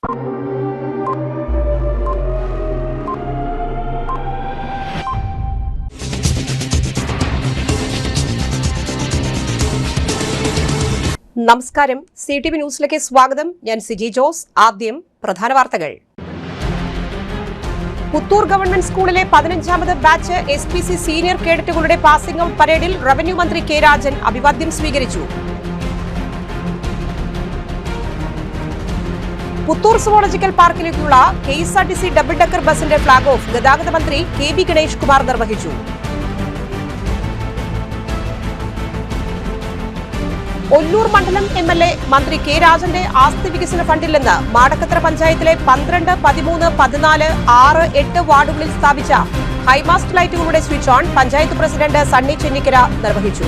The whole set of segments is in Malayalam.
നമസ്കാരം, CTV ന്യൂസിലേക്ക് സ്വാഗതം. ഞാൻ സിജി ജോസ്. ആദ്യം പ്രധാന വാർത്തകൾ. പുത്തൂർ ഗവൺമെന്റ് സ്കൂളിലെ 15ാമത് ബാച്ച് SPC സീനിയർ കേഡറ്റുകളുടെ പാസിംഗ് ഔട്ട് പരേഡിൽ റവന്യൂ മന്ത്രി കെ രാജൻ അഭിവാദ്യം സ്വീകരിച്ചു. പുത്തൂർ സുവോളജിക്കൽ പാർക്കിലേക്കുള്ള KSRTC ഡബിൾ ഡെക്കർ ബസിന്റെ ഫ്ളാഗ് ഓഫ് ഗതാഗത മന്ത്രി KB ഗണേഷ് കുമാർ നിർവഹിച്ചു. ഒല്ലൂർ മണ്ഡലം MLA മന്ത്രി കെ രാജന്റെ ആസ്തി വികസന ഫണ്ടിൽ നിന്ന് മാടക്കത്തറ പഞ്ചായത്തിലെ 12, 13, 14, 6, 8 വാർഡുകളിൽ സ്ഥാപിച്ച ഹൈമാസ്റ്റ് ലൈറ്റുകളുടെ switch on panchayat president Sunny Chennikkara നിർവഹിച്ചു.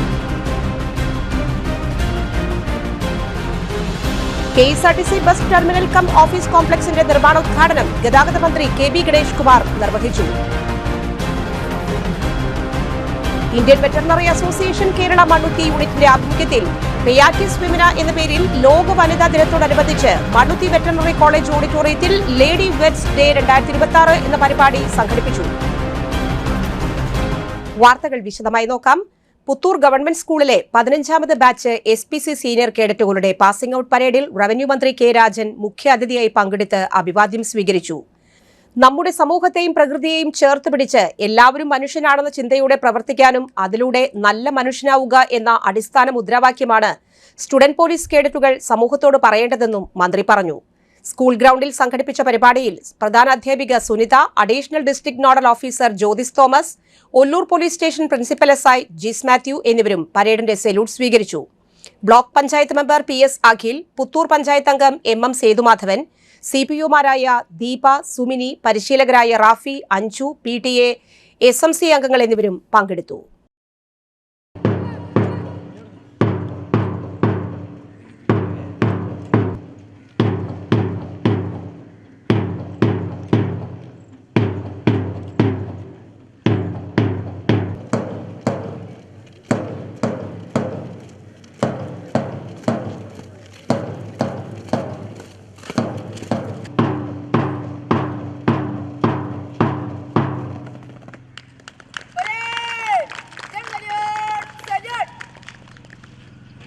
KSRTC bus terminal cum office കോംപ്ലക്സിന്റെ നിർമ്മാണോദ്ഘാടനം ഗതാഗത മന്ത്രി KB ഗണേഷ് കുമാർ നിർവഹിച്ചു. Indian veterinary association Kerala Mannuthy യൂണിറ്റിന്റെ ആഭിമുഖ്യത്തിൽ പെയാറ്റിസ് വിമിന എന്ന പേരിൽ ലോക വനിതാ ദിനത്തോടനുബന്ധിച്ച് മണ്ണുത്തി വെറ്ററിനറി കോളേജ് ഓഡിറ്റോറിയത്തിൽ ലേഡി വെറ്റ്സ് ഡേ 2026 എന്ന പരിപാടി സംഘടിപ്പിച്ചു. വാർത്തകൾ വിശദമായി നോക്കാം. പുത്തൂർ ഗവൺമെന്റ് സ്കൂളിലെ 15ാമത് ബാച്ച് SPC സീനിയർ കേഡറ്റുകളുടെ പാസിംഗ് ഔട്ട് പരേഡിൽ റവന്യൂ മന്ത്രി കെ രാജൻ മുഖ്യാതിഥിയായി പങ്കെടുത്ത് അഭിവാദ്യം സ്വീകരിച്ചു. നമ്മുടെ സമൂഹത്തെയും പ്രകൃതിയെയും ചേർത്ത് പിടിച്ച് എല്ലാവരും മനുഷ്യനാണെന്ന ചിന്തയോടെ പ്രവർത്തിക്കാനും അതിലൂടെ നല്ല മനുഷ്യനാവുക എന്ന അടിസ്ഥാന മുദ്രാവാക്യമാണ് സ്റ്റുഡന്റ് പോലീസ് കേഡറ്റുകൾ സമൂഹത്തോട് പറയേണ്ടതെന്നും മന്ത്രി പറഞ്ഞു. സ്കൂൾ ഗ്രൗണ്ടിൽ സംഘടിപ്പിച്ച പരിപാടിയിൽ പ്രധാന അധ്യാപിക സുനിത, additional district nodal officer Jyothis Thomas, Ollur police station principal SI Jis Mathew എന്നിവരും പരേഡിന്റെ സല്യൂട്ട് സ്വീകരിച്ചു. Block panchayat member PS Akhil, Puthur panchayat അംഗം MM Sethumadhavan, CPOമാരായ Deepa, Sumini, പരിശീലകരായ Rafi, Anju, PTA, SMC അംഗങ്ങൾ എന്നിവരും പങ്കെടുത്തു.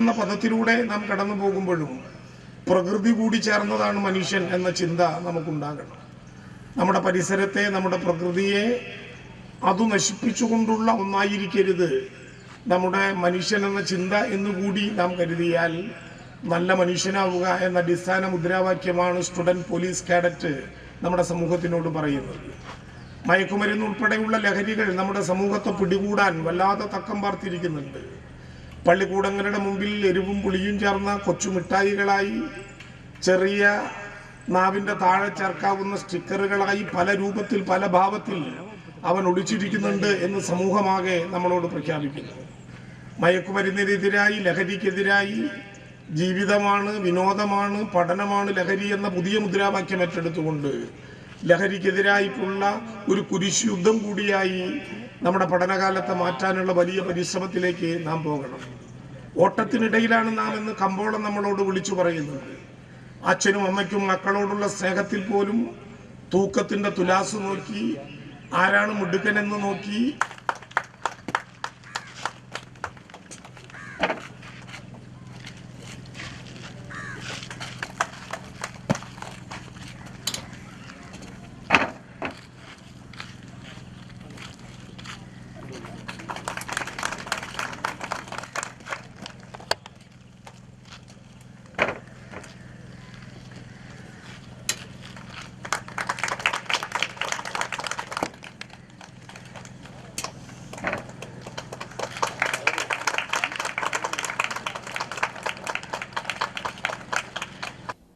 എന്ന പദത്തിലൂടെ നാം കടന്നു പോകുമ്പോഴും പ്രകൃതി കൂടി ചേർന്നതാണ് മനുഷ്യൻ എന്ന ചിന്ത നമുക്കുണ്ടാകണം. നമ്മുടെ പരിസരത്തെ, നമ്മുടെ പ്രകൃതിയെ അതു നശിപ്പിച്ചുകൊണ്ടുള്ള ഒന്നായിരിക്കരുത് നമ്മുടെ മനുഷ്യൻ എന്ന ചിന്ത എന്നുകൂടി നാം കരുതിയാൽ നല്ല മനുഷ്യനാവുക എന്ന അടിസ്ഥാന മുദ്രാവാക്യമാണ് സ്റ്റുഡന്റ് പോലീസ് കാഡറ്റ് നമ്മുടെ സമൂഹത്തിനോട് പറയുന്നത്. മയക്കുമരുന്ന് ഉൾപ്പെടെയുള്ള ലഹരികൾ നമ്മുടെ സമൂഹത്തെ പിടികൂടാൻ വല്ലാതെ തക്കം പാർത്തിരിക്കുന്നുണ്ട്. പള്ളിക്കൂടങ്ങളുടെ മുമ്പിൽ എരിവും പുളിയും ചേർന്ന കൊച്ചുമിഠായികളായി, ചെറിയ നാവിൻ്റെ താഴെ ചേർക്കാവുന്ന സ്റ്റിക്കറുകളായി പല രൂപത്തിൽ പല ഭാവത്തിൽ അവൻ ഒളിച്ചിരിക്കുന്നുണ്ട് എന്ന് സമൂഹമാകെ നമ്മളോട് പ്രഖ്യാപിക്കുന്നു. മയക്കുമരുന്നിനെതിരായി, ലഹരിക്കെതിരായി ജീവിതമാണ്, വിനോദമാണ്, പഠനമാണ് ലഹരി എന്ന പുതിയ മുദ്രാവാക്യം ഏറ്റെടുത്തുകൊണ്ട് ലഹരിക്കെതിരായിട്ടുള്ള ഒരു കുരിശുയുദ്ധം കൂടിയായി നമ്മുടെ പഠനകാലത്തെ മാറ്റാനുള്ള വലിയ പരിശ്രമത്തിലേക്ക് നാം പോകണം. ഓട്ടത്തിനിടയിലാണ് നാം എന്ന് കമ്പോളം നമ്മളോട് വിളിച്ചു പറയുന്നത്. അച്ഛനും അമ്മയ്ക്കും മക്കളോടുള്ള സ്നേഹത്തിൽ പോലും തൂക്കത്തിന്റെ തുലാസ് നോക്കി, ആരാണ് മിടുക്കനെന്ന് നോക്കി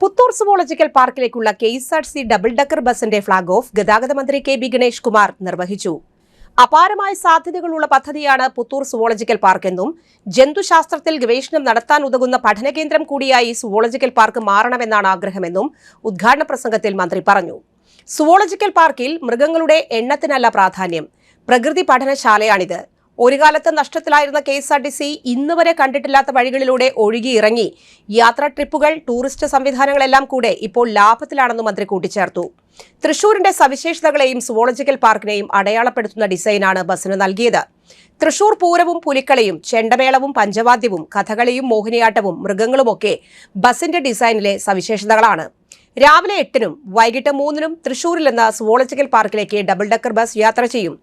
പുത്തൂർ സുവോളജിക്കൽ പാർക്കിലേക്കുള്ള KSRTC ഡബിൾ ഡെക്കർ ബസിന്റെ ഫ്ളാഗ് ഓഫ് ഗതാഗത മന്ത്രി KB ഗണേഷ് കുമാർ നിർവഹിച്ചു. അപാരമായ സാധ്യതകളുള്ള പദ്ധതിയാണ് പുത്തൂർ സുവോളജിക്കൽ പാർക്ക് എന്നും ജന്തുശാസ്ത്രത്തിൽ ഗവേഷണം നടത്താൻ ഉതകുന്ന പഠനകേന്ദ്രം കൂടിയായി സുവോളജിക്കൽ പാർക്ക് മാറണമെന്നാണ് ആഗ്രഹമെന്നും ഉദ്ഘാടന പ്രസംഗത്തിൽ മന്ത്രി പറഞ്ഞു. സുവോളജിക്കൽ പാർക്കിൽ മൃഗങ്ങളുടെ എണ്ണത്തിനല്ല പ്രാധാന്യം, പ്രകൃതി പഠനശാലയാണിത്. ഒരു കാലത്ത് നഷ്ടത്തിലായിരുന്ന KSRTC ഇന്ന് വരെ കണ്ടിട്ടില്ലാത്ത വഴികളിലൂടെ ഒഴുകിയിറങ്ങി. യാത്രാ ട്രിപ്പുകൾ, ടൂറിസ്റ്റ് സംവിധാനങ്ങളെല്ലാം കൂടെ ഇപ്പോൾ ലാഭത്തിലാണെന്ന് മന്ത്രി കൂട്ടിച്ചേർത്തു. തൃശൂരിന്റെ സവിശേഷതകളെയും സുവോളജിക്കൽ പാർക്കിനെയും അടയാളപ്പെടുത്തുന്ന ഡിസൈനാണ് ബസിന് നൽകിയത്. തൃശൂർ പൂരവും പുലിക്കളിയും ചെണ്ടമേളവും പഞ്ചവാദ്യവും കഥകളിയും മോഹിനിയാട്ടവും മൃഗങ്ങളുമൊക്കെ ബസിന്റെ ഡിസൈനിലെ സവിശേഷതകളാണ്. രാവിലെ 8-നും വൈകിട്ട് 3-നും തൃശൂരിൽ നിന്ന് സുവോളജിക്കൽ പാർക്കിലേക്ക് ഡബിൾ ഡെക്കർ ബസ് യാത്ര ചെയ്യും.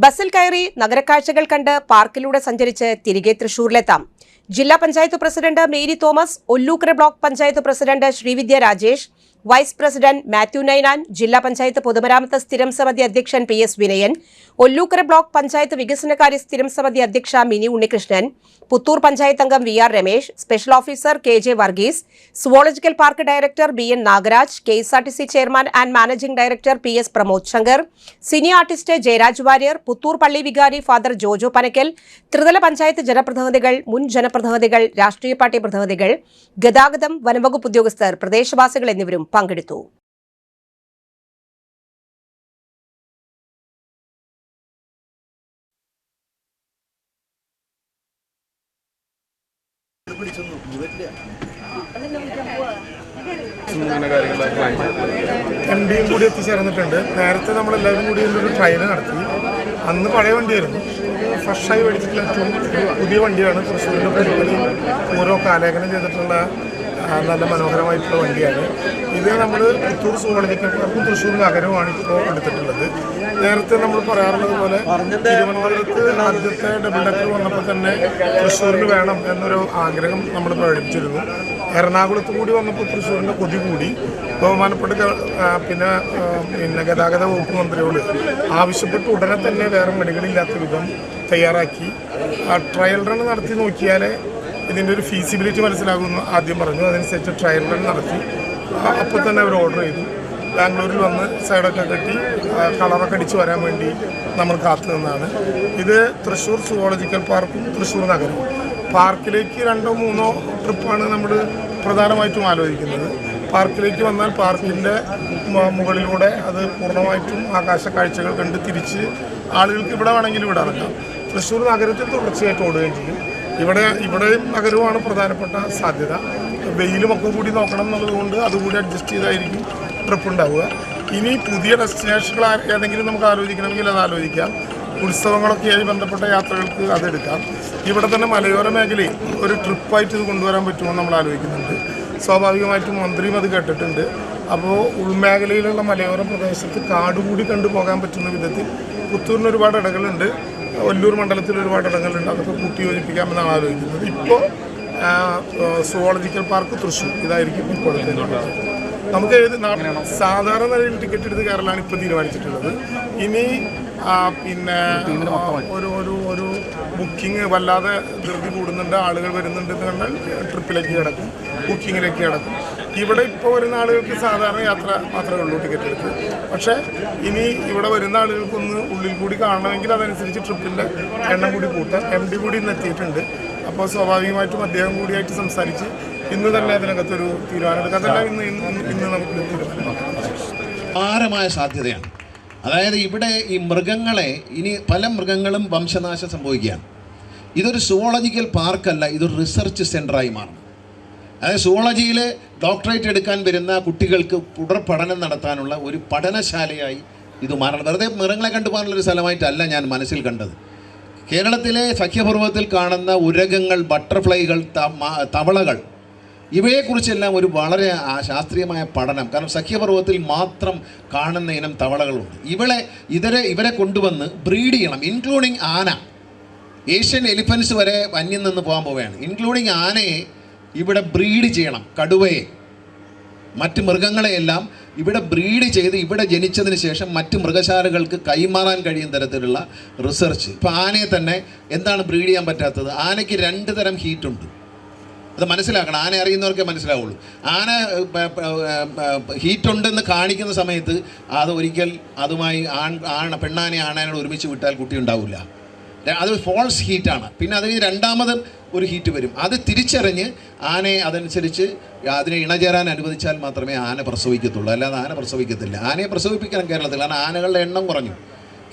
ബസിൽ കയറി നഗരക്കാഴ്ചകൾ കണ്ട് പാർക്കിലൂടെ സഞ്ചരിച്ച് തിരികെ തൃശൂരിലെത്താം. ജില്ലാ panchayat president Mary Thomas, Ollukkara block panchayat president Sreevidya Rajesh, vice president Mathew Ninan, ജില്ലാ പഞ്ചായത്ത് പൊതുമരാമത്ത് സ്ഥിരം സമിതി അധ്യക്ഷൻ PS വിനയൻ, ഒല്ലൂക്കര ബ്ലോക്ക് പഞ്ചായത്ത് വികസനകാര്യ സ്ഥിരം സമിതി അധ്യക്ഷ മിനി ഉണ്ണികൃഷ്ണൻ, പുത്തൂർ പഞ്ചായത്ത് അംഗം VR Ramesh, special officer KJ Varghese, zoological park director BN Nagaraj, KSRTC chairman and managing director PS Pramod Shankar, senior artist Jayaraj Warrier, Puthur പള്ളി വികാരി ഫാദർ ജോജോ പനക്കൽ, ത്രിതല പഞ്ചായത്ത് ജനപ്രതിനിധികൾ, മുൻ ജനപ്രതിനിധികൾ, രാഷ്ട്രീയ പാർട്ടി പ്രതിനിധികൾ, ഗതാഗതം, വനംവകുപ്പ് ഉദ്യോഗസ്ഥർ, പ്രദേശവാസികൾ എന്നിവരും പങ്കെടുത്തു. MD കൂടി എത്തിച്ചേർന്നിട്ടുണ്ട്. നേരത്തെ നമ്മളെല്ലാവരും കൂടി ഒരു ട്രയൽ നടത്തി. അന്ന് പഴയ വണ്ടിയായിരുന്നു. ഫ്രഷായി മേടിച്ചിട്ടുള്ള ഏറ്റവും പുതിയ വണ്ടിയാണ്. തൃശ്ശൂരിൻ്റെ പുലിക്കളി ഓരോ കാലേഖനം ചെയ്തിട്ടുള്ള നല്ല മനോഹരമായിട്ടുള്ള വണ്ടിയാണ് ഇത്. നമ്മൾ പുത്തൂർ സുവോളജിക്കൽ പാർക്കും തൃശ്ശൂർ നഗരവുമാണ് ഇപ്പോൾ എടുത്തിട്ടുള്ളത്. നേരത്തെ നമ്മൾ പറയാറുള്ളത് പോലെ തിരുവനന്തപുരത്ത് ആദ്യത്തെ ഡബിൾ ഡെക്കർ വന്നപ്പോൾ തന്നെ തൃശ്ശൂരിന് വേണം എന്നൊരു ആഗ്രഹം നമ്മൾ പ്രകടിപ്പിച്ചിരുന്നു. എറണാകുളത്ത് കൂടി വന്നപ്പോൾ തൃശ്ശൂരിൻ്റെ കൊതി കൂടി. ബഹുമാനപ്പെട്ട പിന്നെ ഗതാഗത വകുപ്പ് മന്ത്രിയോട് ആവശ്യപ്പെട്ട് ഉടനെ തന്നെ വേറെ വണ്ടികളില്ലാത്ത വിധം തയ്യാറാക്കി ട്രയൽ റൺ നടത്തി നോക്കിയാലേ ഇതിൻ്റെ ഒരു ഫീസിബിലിറ്റി മനസ്സിലാകുമെന്ന് ആദ്യം പറഞ്ഞു. അതനുസരിച്ച് ട്രയൽ റൺ നടത്തി. അപ്പോൾ തന്നെ അവർ ഓർഡർ ചെയ്തു. ബാംഗ്ലൂരിൽ വന്ന് സൈഡൊക്കെ കെട്ടി കളറൊക്കെ അടിച്ച് വരാൻ വേണ്ടി നമ്മൾ കാത്തു നിന്നാണ്. ഇത് തൃശ്ശൂർ സുവോളജിക്കൽ പാർക്കും തൃശ്ശൂർ നഗരവും. പാർക്കിലേക്ക് 2-3 ട്രിപ്പാണ് നമ്മൾ പ്രധാനമായിട്ടും ആലോചിക്കുന്നത്. പാർക്കിലേക്ക് വന്നാൽ പാർക്കിൻ്റെ മുകളിലൂടെ അത് പൂർണ്ണമായിട്ടും ആകാശ കാഴ്ചകൾ കണ്ട് തിരിച്ച് ആളുകൾക്ക് ഇവിടെ വേണമെങ്കിൽ ഇവിടെ ഇറങ്ങാം. തൃശ്ശൂർ നഗരത്തിൽ തുടർച്ചയായിട്ട് ഓടുകയും ചെയ്യും. ഇവിടെയും നഗരവുമാണ് പ്രധാനപ്പെട്ട സാധ്യത. വെയിലുമൊക്കെ കൂടി നോക്കണം എന്നുള്ളതുകൊണ്ട് അതുകൂടി അഡ്ജസ്റ്റ് ചെയ്തായിരിക്കും ട്രിപ്പ് ഉണ്ടാവുക. ഇനി പുതിയ ഡെസ്റ്റിനേഷനുകൾ ഏതെങ്കിലും നമുക്ക് ആലോചിക്കണമെങ്കിൽ അത് ആലോചിക്കാം. ഉത്സവങ്ങളൊക്കെയായി ബന്ധപ്പെട്ട യാത്രകൾക്ക് അതെടുക്കാം. ഇവിടെ തന്നെ മലയോര മേഖലയിൽ ഒരു ട്രിപ്പായിട്ട് ഇത് കൊണ്ടുവരാൻ പറ്റുമെന്ന് നമ്മൾ ആലോചിക്കുന്നുണ്ട്. സ്വാഭാവികമായിട്ടും മന്ത്രിയും അത് കേട്ടിട്ടുണ്ട്. അപ്പോൾ ഉൾമേഖലയിലുള്ള മലയോര പ്രദേശത്ത് കാടുകൂടി കണ്ടുപോകാൻ പറ്റുന്ന വിധത്തിൽ പുത്തൂരിന് ഒരുപാട് ഇടങ്ങളുണ്ട്. ഒല്ലൂർ മണ്ഡലത്തിൽ ഒരുപാട് ഇടങ്ങളുണ്ട്. അതൊക്കെ കൂട്ടി യോജിപ്പിക്കാമെന്നാണ് ആലോചിക്കുന്നത്. ഇപ്പോൾ സുവോളജിക്കൽ പാർക്ക് തൃശ്ശൂർ ഇതായിരിക്കും ഇപ്പോഴത്തെ. നമുക്ക് സാധാരണ നിലയിൽ ടിക്കറ്റ് എടുത്ത് കയറലാണ് ഇപ്പോൾ തീരുമാനിച്ചിട്ടുള്ളത്. ഇനി ഒരു ബുക്കിംഗ് വല്ലാതെ ധൃതി കൂടുന്നുണ്ട്, ആളുകൾ വരുന്നുണ്ട് എന്ന് കണ്ടാൽ ട്രിപ്പിലേക്ക് കിടക്കും, ബുക്കിങ്ങിലേക്ക് കിടക്കും. ഇവിടെ ഇപ്പോൾ വരുന്ന ആളുകൾക്ക് സാധാരണ യാത്ര മാത്രമേ ഉള്ളൂ ടിക്കറ്റ് എടുത്ത്. പക്ഷേ ഇനി ഇവിടെ വരുന്ന ആളുകൾക്കൊന്ന് ഉള്ളിൽ കൂടി കാണണമെങ്കിൽ അതനുസരിച്ച് ട്രിപ്പിൻ്റെ എണ്ണം കൂടി കൂട്ടാം. MD കൂടി ഇന്ന് എത്തിയിട്ടുണ്ട്. അപ്പോൾ സ്വാഭാവികമായിട്ടും അദ്ദേഹം കൂടിയായിട്ട് സംസാരിച്ച് ഇന്ന് തന്നെ അതിനകത്തൊരു തീരുമാനമെടുക്കാം. അതെല്ലാം ഇന്ന് നമുക്ക് തീരുമാനം. അപാരമായ സാധ്യതയാണ്. അതായത് ഇവിടെ ഈ മൃഗങ്ങളെ ഇനി പല മൃഗങ്ങളും വംശനാശം സംഭവിക്കുകയാണ്. ഇതൊരു സുവോളജിക്കൽ പാർക്കല്ല, ഇതൊരു റിസർച്ച് സെൻ്ററായി മാറും. അതായത് സുവോളജിയിൽ ഡോക്ടറേറ്റ് എടുക്കാൻ വരുന്ന കുട്ടികൾക്ക് തുടർ പഠനം നടത്താനുള്ള ഒരു പഠനശാലയായി ഇത് മാറണം. വെറുതെ മൃഗങ്ങളെ കണ്ടുപോകാനുള്ളൊരു സ്ഥലമായിട്ടല്ല ഞാൻ മനസ്സിൽ കണ്ടത്. കേരളത്തിലെ സഖ്യപർവ്വതത്തിൽ കാണുന്ന ഉരകങ്ങൾ, ബട്ടർഫ്ലൈകൾ, തവളകൾ, ഇവയെക്കുറിച്ചെല്ലാം ഒരു വളരെ ശാസ്ത്രീയമായ പഠനം. കാരണം സഖ്യപർവ്വതത്തിൽ മാത്രം കാണുന്ന ഇനം തവളകളുണ്ട്. ഇവരെ കൊണ്ടുവന്ന് ബ്രീഡ് ചെയ്യണം. ഇൻക്ലൂഡിങ് ആന. ഏഷ്യൻ എലിഫൻസ് വരെ അന്യം നിന്ന് പോകാൻ പോവുകയാണ്. ഇൻക്ലൂഡിങ് ആനയെ ഇവിടെ ബ്രീഡ് ചെയ്യണം. കടുവയെ, മറ്റ് മൃഗങ്ങളെയെല്ലാം ഇവിടെ ബ്രീഡ് ചെയ്ത് ഇവിടെ ജനിച്ചതിന് ശേഷം മറ്റ് മൃഗശാലകൾക്ക് കൈമാറാൻ കഴിയുന്ന തരത്തിലുള്ള റിസർച്ച്. ഇപ്പോൾ ആനയെ തന്നെ എന്താണ് ബ്രീഡ് ചെയ്യാൻ പറ്റാത്തത്? ആനയ്ക്ക് 2 തരം ഹീറ്റുണ്ട്. അത് മനസ്സിലാക്കണം. ആന അറിയുന്നവർക്കേ മനസ്സിലാവുള്ളൂ. ആന ഹീറ്റുണ്ടെന്ന് കാണിക്കുന്ന സമയത്ത് അത് ഒരിക്കൽ അതുമായി പെണ്ണാനെ ആണാനോട് ഒരുമിച്ച് വിട്ടാൽ കുട്ടി ഉണ്ടാവില്ല. അത് ഫോൾസ് ഹീറ്റാണ്. പിന്നെ അതിന് രണ്ടാമത് ഒരു ഹീറ്റ് വരും. അത് തിരിച്ചറിഞ്ഞ് ആനയെ അതനുസരിച്ച് അതിനെ ഇണചേരാൻ അനുവദിച്ചാൽ മാത്രമേ ആന പ്രസവിക്കത്തുള്ളൂ. അല്ലാതെ ആന പ്രസവിക്കത്തില്ല. ആനയെ പ്രസവിപ്പിക്കണം കേരളത്തിൽ. കാരണം ആനകളുടെ എണ്ണം കുറഞ്ഞു.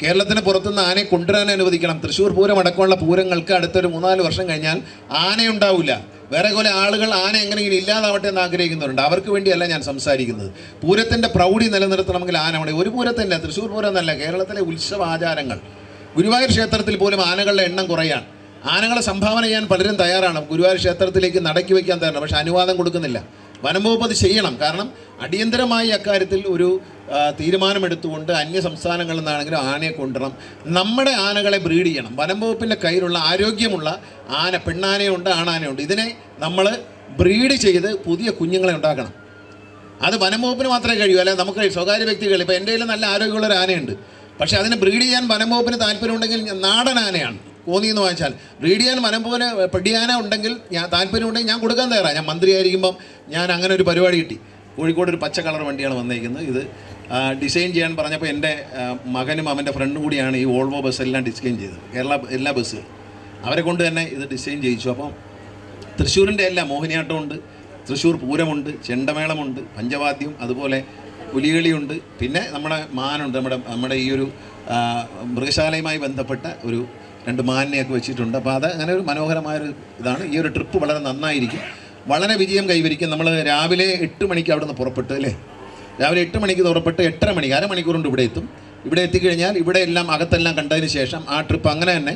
കേരളത്തിന് പുറത്തുനിന്ന് ആനയെ കൊണ്ടുവരാൻ അനുവദിക്കണം. തൃശ്ശൂർ പൂരം അടക്കമുള്ള പൂരങ്ങൾക്ക് അടുത്തൊരു 3-4 വർഷം കഴിഞ്ഞാൽ ആനയുണ്ടാവില്ല. വേറെ കുറെ ആളുകൾ ആന എങ്ങനെയെങ്കിലും ഇല്ലാതാവട്ടെ എന്ന് ആഗ്രഹിക്കുന്നവരുണ്ട്. അവർക്ക് വേണ്ടിയല്ല ഞാൻ സംസാരിക്കുന്നത്. പൂരത്തിൻ്റെ പ്രൗഢി നിലനിർത്തണമെങ്കിൽ ആന വേണം. ഒരു പൂരത്തിൻ്റെ തൃശ്ശൂർ പൂരം എന്നല്ല, കേരളത്തിലെ ഉത്സവ ആചാരങ്ങൾ. ഗുരുവായൂർ ക്ഷേത്രത്തിൽ പോലും ആനകളുടെ എണ്ണം കുറയാണ്. ആനകളെ സംഭാവന ചെയ്യാൻ പലരും തയ്യാറാണ്. ഗുരുവായൂർ ക്ഷേത്രത്തിലേക്ക് നടക്കി വയ്ക്കാൻ തയ്യാറാണ്. പക്ഷേ അനുവാദം കൊടുക്കുന്നില്ല. വനം വകുപ്പ് അത് ചെയ്യണം. കാരണം അടിയന്തരമായി അക്കാര്യത്തിൽ ഒരു തീരുമാനമെടുത്തുകൊണ്ട് അന്യ സംസ്ഥാനങ്ങളിൽ നിന്നാണെങ്കിലും ആനയെ കൊണ്ടുവരണം. നമ്മുടെ ആനകളെ ബ്രീഡ് ചെയ്യണം. വനം വകുപ്പിൻ്റെ കയ്യിലുള്ള ആരോഗ്യമുള്ള ആന, പെണ്ണാനയുണ്ട്, ആണാനയുണ്ട്. ഇതിനെ നമ്മൾ ബ്രീഡ് ചെയ്ത് പുതിയ കുഞ്ഞുങ്ങളെ ഉണ്ടാക്കണം. അത് വനം വകുപ്പിന് മാത്രമേ കഴിയൂ. അല്ല നമുക്ക് സ്വകാര്യ വ്യക്തികൾ, ഇപ്പോൾ എൻ്റെ കയ്യിൽ നല്ല ആരോഗ്യമുള്ളൊരു ആനയുണ്ട്. പക്ഷേ അതിനെ ബ്രീഡ് ചെയ്യാൻ വനം വകുപ്പിന് താല്പര്യമുണ്ടെങ്കിൽ നാടൻ ആനയാണ്, കോന്നിന്ന് വാങ്ങിച്ചാൽ. ബ്രീഡ് ചെയ്യാൻ വനം പോലെ പെടിയാന ഉണ്ടെങ്കിൽ താല്പര്യമുണ്ടെങ്കിൽ ഞാൻ കൊടുക്കാൻ തയ്യാറാണ്. ഞാൻ മന്ത്രിയായിരിക്കുമ്പം ഞാൻ അങ്ങനെ ഒരു പരിപാടി കിട്ടി. കോഴിക്കോട് ഒരു പച്ച കളർ വണ്ടിയാണ് വന്നേക്കുന്നത്. ഇത് ഡിസൈൻ ചെയ്യാൻ പറഞ്ഞപ്പോൾ എൻ്റെ മകനും അവൻ്റെ ഫ്രണ്ടും കൂടിയാണ് ഈ വോൾവോ ബസ്സെല്ലാം ഡിസൈൻ ചെയ്തത്. കേരള എല്ലാ ബസ്സുകളും അവരെ കൊണ്ട് തന്നെ ഇത് ഡിസൈൻ ചെയ്യിച്ചു. അപ്പം തൃശ്ശൂരിൻ്റെ എല്ലാം മോഹിനിയാട്ടമുണ്ട്, തൃശ്ശൂർ പൂരമുണ്ട്, ചെണ്ടമേളമുണ്ട്, പഞ്ചവാദ്യം, അതുപോലെ പുലികളിയുണ്ട്. പിന്നെ നമ്മുടെ മാനുണ്ട്. നമ്മുടെ ഈ ഒരു മൃഗശാലയുമായി ബന്ധപ്പെട്ട ഒരു 2 മാനിനെയൊക്കെ വെച്ചിട്ടുണ്ട്. അപ്പോൾ അത് അങ്ങനെ ഒരു മനോഹരമായൊരു ഇതാണ്. ഈ ഒരു ട്രിപ്പ് വളരെ നന്നായിരിക്കും, വളരെ വിജയം കൈവരിക്കും. നമ്മൾ രാവിലെ 8 മണിക്ക് അവിടെ നിന്ന് പുറപ്പെട്ടു അല്ലേ? രാവിലെ 8 മണിക്ക് പുറപ്പെട്ട് 8:30 മണിക്ക്, അരമണിക്കൂർ കൊണ്ട് ഇവിടെ എത്തും. ഇവിടെ എത്തിക്കഴിഞ്ഞാൽ ഇവിടെ എല്ലാം അകത്തെല്ലാം കണ്ടതിന് ശേഷം ആ ട്രിപ്പ് അങ്ങനെ തന്നെ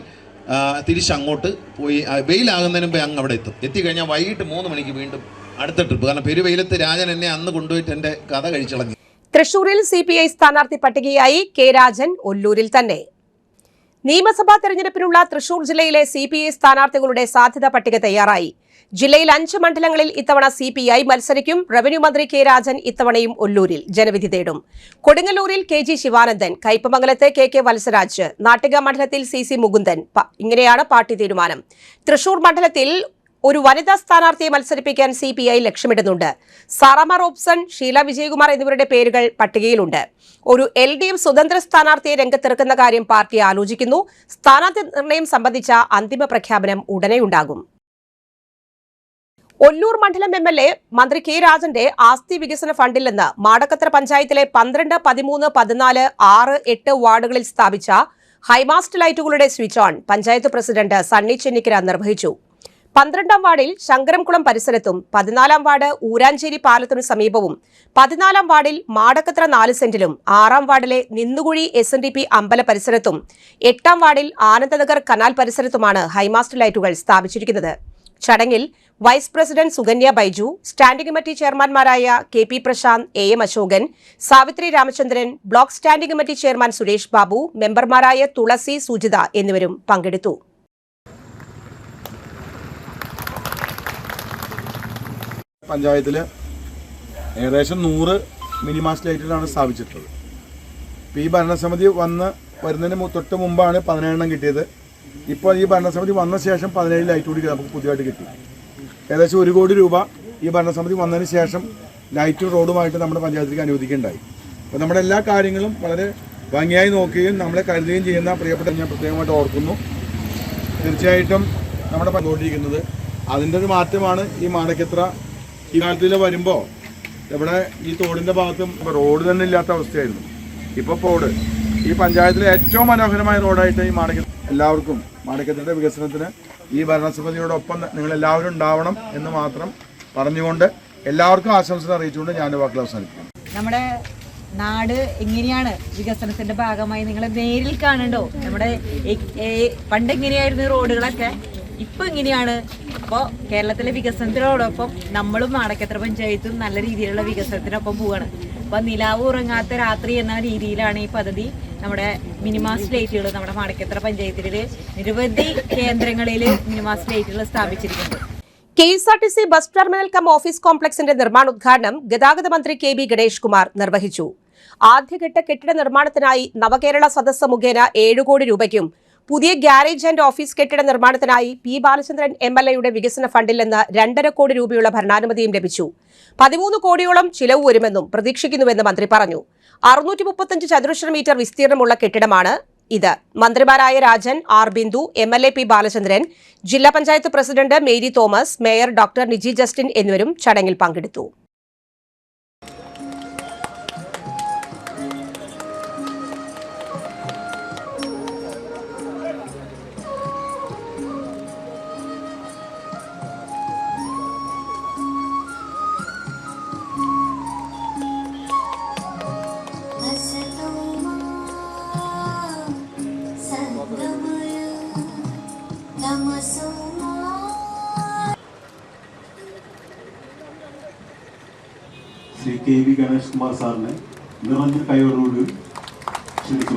തിരിച്ചങ്ങോട്ട് പോയി വെയിലാകുന്നതിന് മുമ്പ് അങ്ങ് അവിടെ എത്തും. എത്തിക്കഴിഞ്ഞാൽ വൈകിട്ട് 3 മണിക്ക് വീണ്ടും അടുത്ത ട്രിപ്പ്. കാരണം പെരുവെയിലത്ത് രാജൻ എന്നെ അന്ന് കൊണ്ടുപോയിട്ട് എൻ്റെ കഥ കഴിച്ചിളങ്ങി. തൃശൂരിൽ CPI സ്ഥാനാർത്ഥി പട്ടികയായി കെ രാജൻ ഒല്ലൂരിൽ തന്നെ. നിയമസഭാ തെരഞ്ഞെടുപ്പിനുള്ള തൃശൂർ ജില്ലയിലെ CPI സ്ഥാനാർത്ഥികളുടെ സാധ്യതാ പട്ടിക തയ്യാറായി. ജില്ലയിൽ 5 മണ്ഡലങ്ങളിൽ ഇത്തവണ CPI മത്സരിക്കും. റവന്യൂ മന്ത്രി കെ രാജൻ ഇത്തവണയും ഒല്ലൂരിൽ ജനവിധി തേടും. കൊടുങ്ങല്ലൂരിൽ KG ശിവാനന്ദൻ, കയ്പമംഗലത്ത് KK വത്സരാജ്, നാട്ടിക മണ്ഡലത്തിൽ CC മുകുന്ദൻ. ഇങ്ങനെയാണ് പാർട്ടി തീരുമാനം. തൃശൂർ മണ്ഡലത്തിൽ ഒരു വനിതാ സ്ഥാനാർത്ഥിയെ മത്സരിപ്പിക്കാൻ CPI ലക്ഷ്യമിടുന്നുണ്ട്. സാറാമ റോബ്സൺ, ഷീല വിജയകുമാർ എന്നിവരുടെ പേരുകൾ പട്ടികയിലുണ്ട്. ഒരു LDF സ്വതന്ത്ര സ്ഥാനാർത്ഥിയെ രംഗത്തിറക്കുന്ന കാര്യം പാർട്ടി ആലോചിക്കുന്നു. സ്ഥാനാർത്ഥി നിർണയം സംബന്ധിച്ച അന്തിമ പ്രഖ്യാപനം ഉടനെയുണ്ടാകും. ഒല്ലൂർ മണ്ഡലം MLA മന്ത്രി കെ രാജന്റെ ആസ്തി വികസന ഫണ്ടിൽ നിന്ന് മാടക്കത്ര പഞ്ചായത്തിലെ 12, 13, 14, 6, 8 വാർഡുകളിൽ സ്ഥാപിച്ച ഹൈമാസ്റ്റ് ലൈറ്റുകളുടെ switch on panchayat president Sunny Chennikkara നിർവഹിച്ചു. 12ാം വാർഡിൽ ശങ്കരംകുളം പരിസരത്തും 14ാം വാർഡ് ഊരാഞ്ചേരി പാലത്തിനു സമീപവും 14ാം വാർഡിൽ മാടക്കത്ര 4 സെന്റിലും 6ാം വാർഡിലെ നിന്നുകുഴി SNDP അമ്പല പരിസരത്തും 8ാം വാർഡിൽ ആനന്ദനഗർ കനാൽ പരിസരത്തുമാണ് ഹൈമാസ്റ്റ് ലൈറ്റുകൾ സ്ഥാപിച്ചിരിക്കുന്നത്. ചടങ്ങിൽ vice president Sukanya Baiju, standing committee ചെയർമാൻമാരായ KP Prashanth, AM Ashokan, Savithri Ramachandran, block standing committee chairman Suresh Babu, മെമ്പർമാരായ തുളസി, സുജിത എന്നിവരും പങ്കെടുത്തു. പഞ്ചായത്തിൽ ഏകദേശം 100 മിനിമാസ്റ്റ് ലൈറ്റുകളാണ് സ്ഥാപിച്ചിട്ടുള്ളത്. ഇപ്പോൾ ഈ ഭരണസമിതി വരുന്നതിന് തൊട്ട് മുമ്പാണ് 17 എണ്ണം കിട്ടിയത്. ഇപ്പോൾ ഈ ഭരണസമിതി വന്ന ശേഷം 17 ലൈറ്റ് കൂടി നമുക്ക് പുതിയതായിട്ട് കിട്ടി. ഏകദേശം 1 കോടി രൂപ ഈ ഭരണസമിതി വന്നതിന് ശേഷം ലൈറ്റും റോഡുമായിട്ട് നമ്മുടെ പഞ്ചായത്തിലേക്ക് അനുവദിക്കുകയുണ്ടായി. അപ്പോൾ നമ്മുടെ എല്ലാ കാര്യങ്ങളും വളരെ ഭംഗിയായി നോക്കുകയും നമ്മളെ കരുതുകയും ചെയ്യുന്ന പ്രിയപ്പെട്ട ഞാൻ പ്രത്യേകമായിട്ട് ഓർക്കുന്നു. തീർച്ചയായിട്ടും നമ്മുടെ പങ്കോട്ടിരിക്കുന്നത് അതിൻ്റെ ഒരു മാറ്റമാണ്. ഈ മാടക്കത്ര ഈ കാലത്തിൽ വരുമ്പോൾ ഇവിടെ ഈ തോടിൻ്റെ ഭാഗത്തും റോഡ് തന്നെ ഇല്ലാത്ത അവസ്ഥയായിരുന്നു. ഇപ്പോൾ റോഡ് ഈ പഞ്ചായത്തിലെ ഏറ്റവും മനോഹരമായ റോഡായിട്ട് ഈ മാടക്കത്ര. എല്ലാവർക്കും മാടക്കത്രയുടെ വികസനത്തിന് ഈ ഭരണസമിതിയോടൊപ്പം നിങ്ങളെല്ലാവരും ഉണ്ടാവണം എന്ന് മാത്രം പറഞ്ഞുകൊണ്ട് എല്ലാവർക്കും ആശംസകൾ അറിയിച്ചുകൊണ്ട് ഞാൻ വാക്കുകൾ അവസാനിപ്പിക്കുന്നു. നമ്മുടെ നാട് എങ്ങനെയാണ് വികസനത്തിന്റെ ഭാഗമായി നിങ്ങൾ നേരിൽ കാണണ്ടോ? നമ്മുടെ പണ്ട് എങ്ങനെയായിരുന്നു റോഡുകളൊക്കെ, ഇപ്പൊ എങ്ങനെയാണ്? അപ്പോൾ കേരളത്തിലെ വികസനത്തിനോടൊപ്പം നമ്മളും മാടക്കത്ര പഞ്ചായത്തും നല്ല രീതിയിലുള്ള വികസനത്തിനൊപ്പം പോവുകയാണ്. അപ്പോൾ നിലാവ് ഉറങ്ങാത്ത രാത്രി എന്ന രീതിയിലാണ് ഈ പദ്ധതി. നമ്മുടെ മിനിമാസ്റ്റ് ലൈറ്റുകൾ നമ്മുടെ മാടക്കത്ര പഞ്ചായത്തിൽ നിരവധി കേന്ദ്രങ്ങളിൽ മിനിമാസ്റ്റ് ലൈറ്റുകൾ സ്ഥാപിച്ചിരിക്കുന്നത്. KSRTC bus terminal cum office കോംപ്ലക്സിന്റെ നിർമ്മാണോദ്ഘാടനം ഗതാഗത മന്ത്രി KB ഗണേഷ് കുമാർ നിർവഹിച്ചു. ആദ്യഘട്ട കെട്ടിട നിർമ്മാണത്തിനായി നവകേരള സദസ്സ് മുഖേന 7 കോടി രൂപയ്ക്കും പുതിയ ഗ്യാരേജ് ആൻഡ് ഓഫീസ് കെട്ടിട നിർമ്മാണത്തിനായി P ബാലചന്ദ്രൻ MLAയുടെ വികസന ഫണ്ടിൽ നിന്ന് 2.5 കോടി രൂപയുള്ള ഭരണാനുമതിയും ലഭിച്ചു. 13 കോടിയോളം ചിലവ് വരുമെന്നും പ്രതീക്ഷിക്കുന്നുവെന്ന് മന്ത്രി പറഞ്ഞു. 635 ചതുരശ്ര മീറ്റർ വിസ്തീർണമുള്ള കെട്ടിടമാണ് ഇത്. മന്ത്രിമാരായ Rajan, R Bindu, MLA P Balachandran, ജില്ലാ panchayat president Mary Thomas, mayor doctor Niji Justin എന്നിവരും ചടങ്ങിൽ പങ്കെടുത്തു. KV ഗണേഷ് കുമാർ സാറിനെ നിറഞ്ഞ കൈയോടുകൂടി ക്ഷണിച്ചു.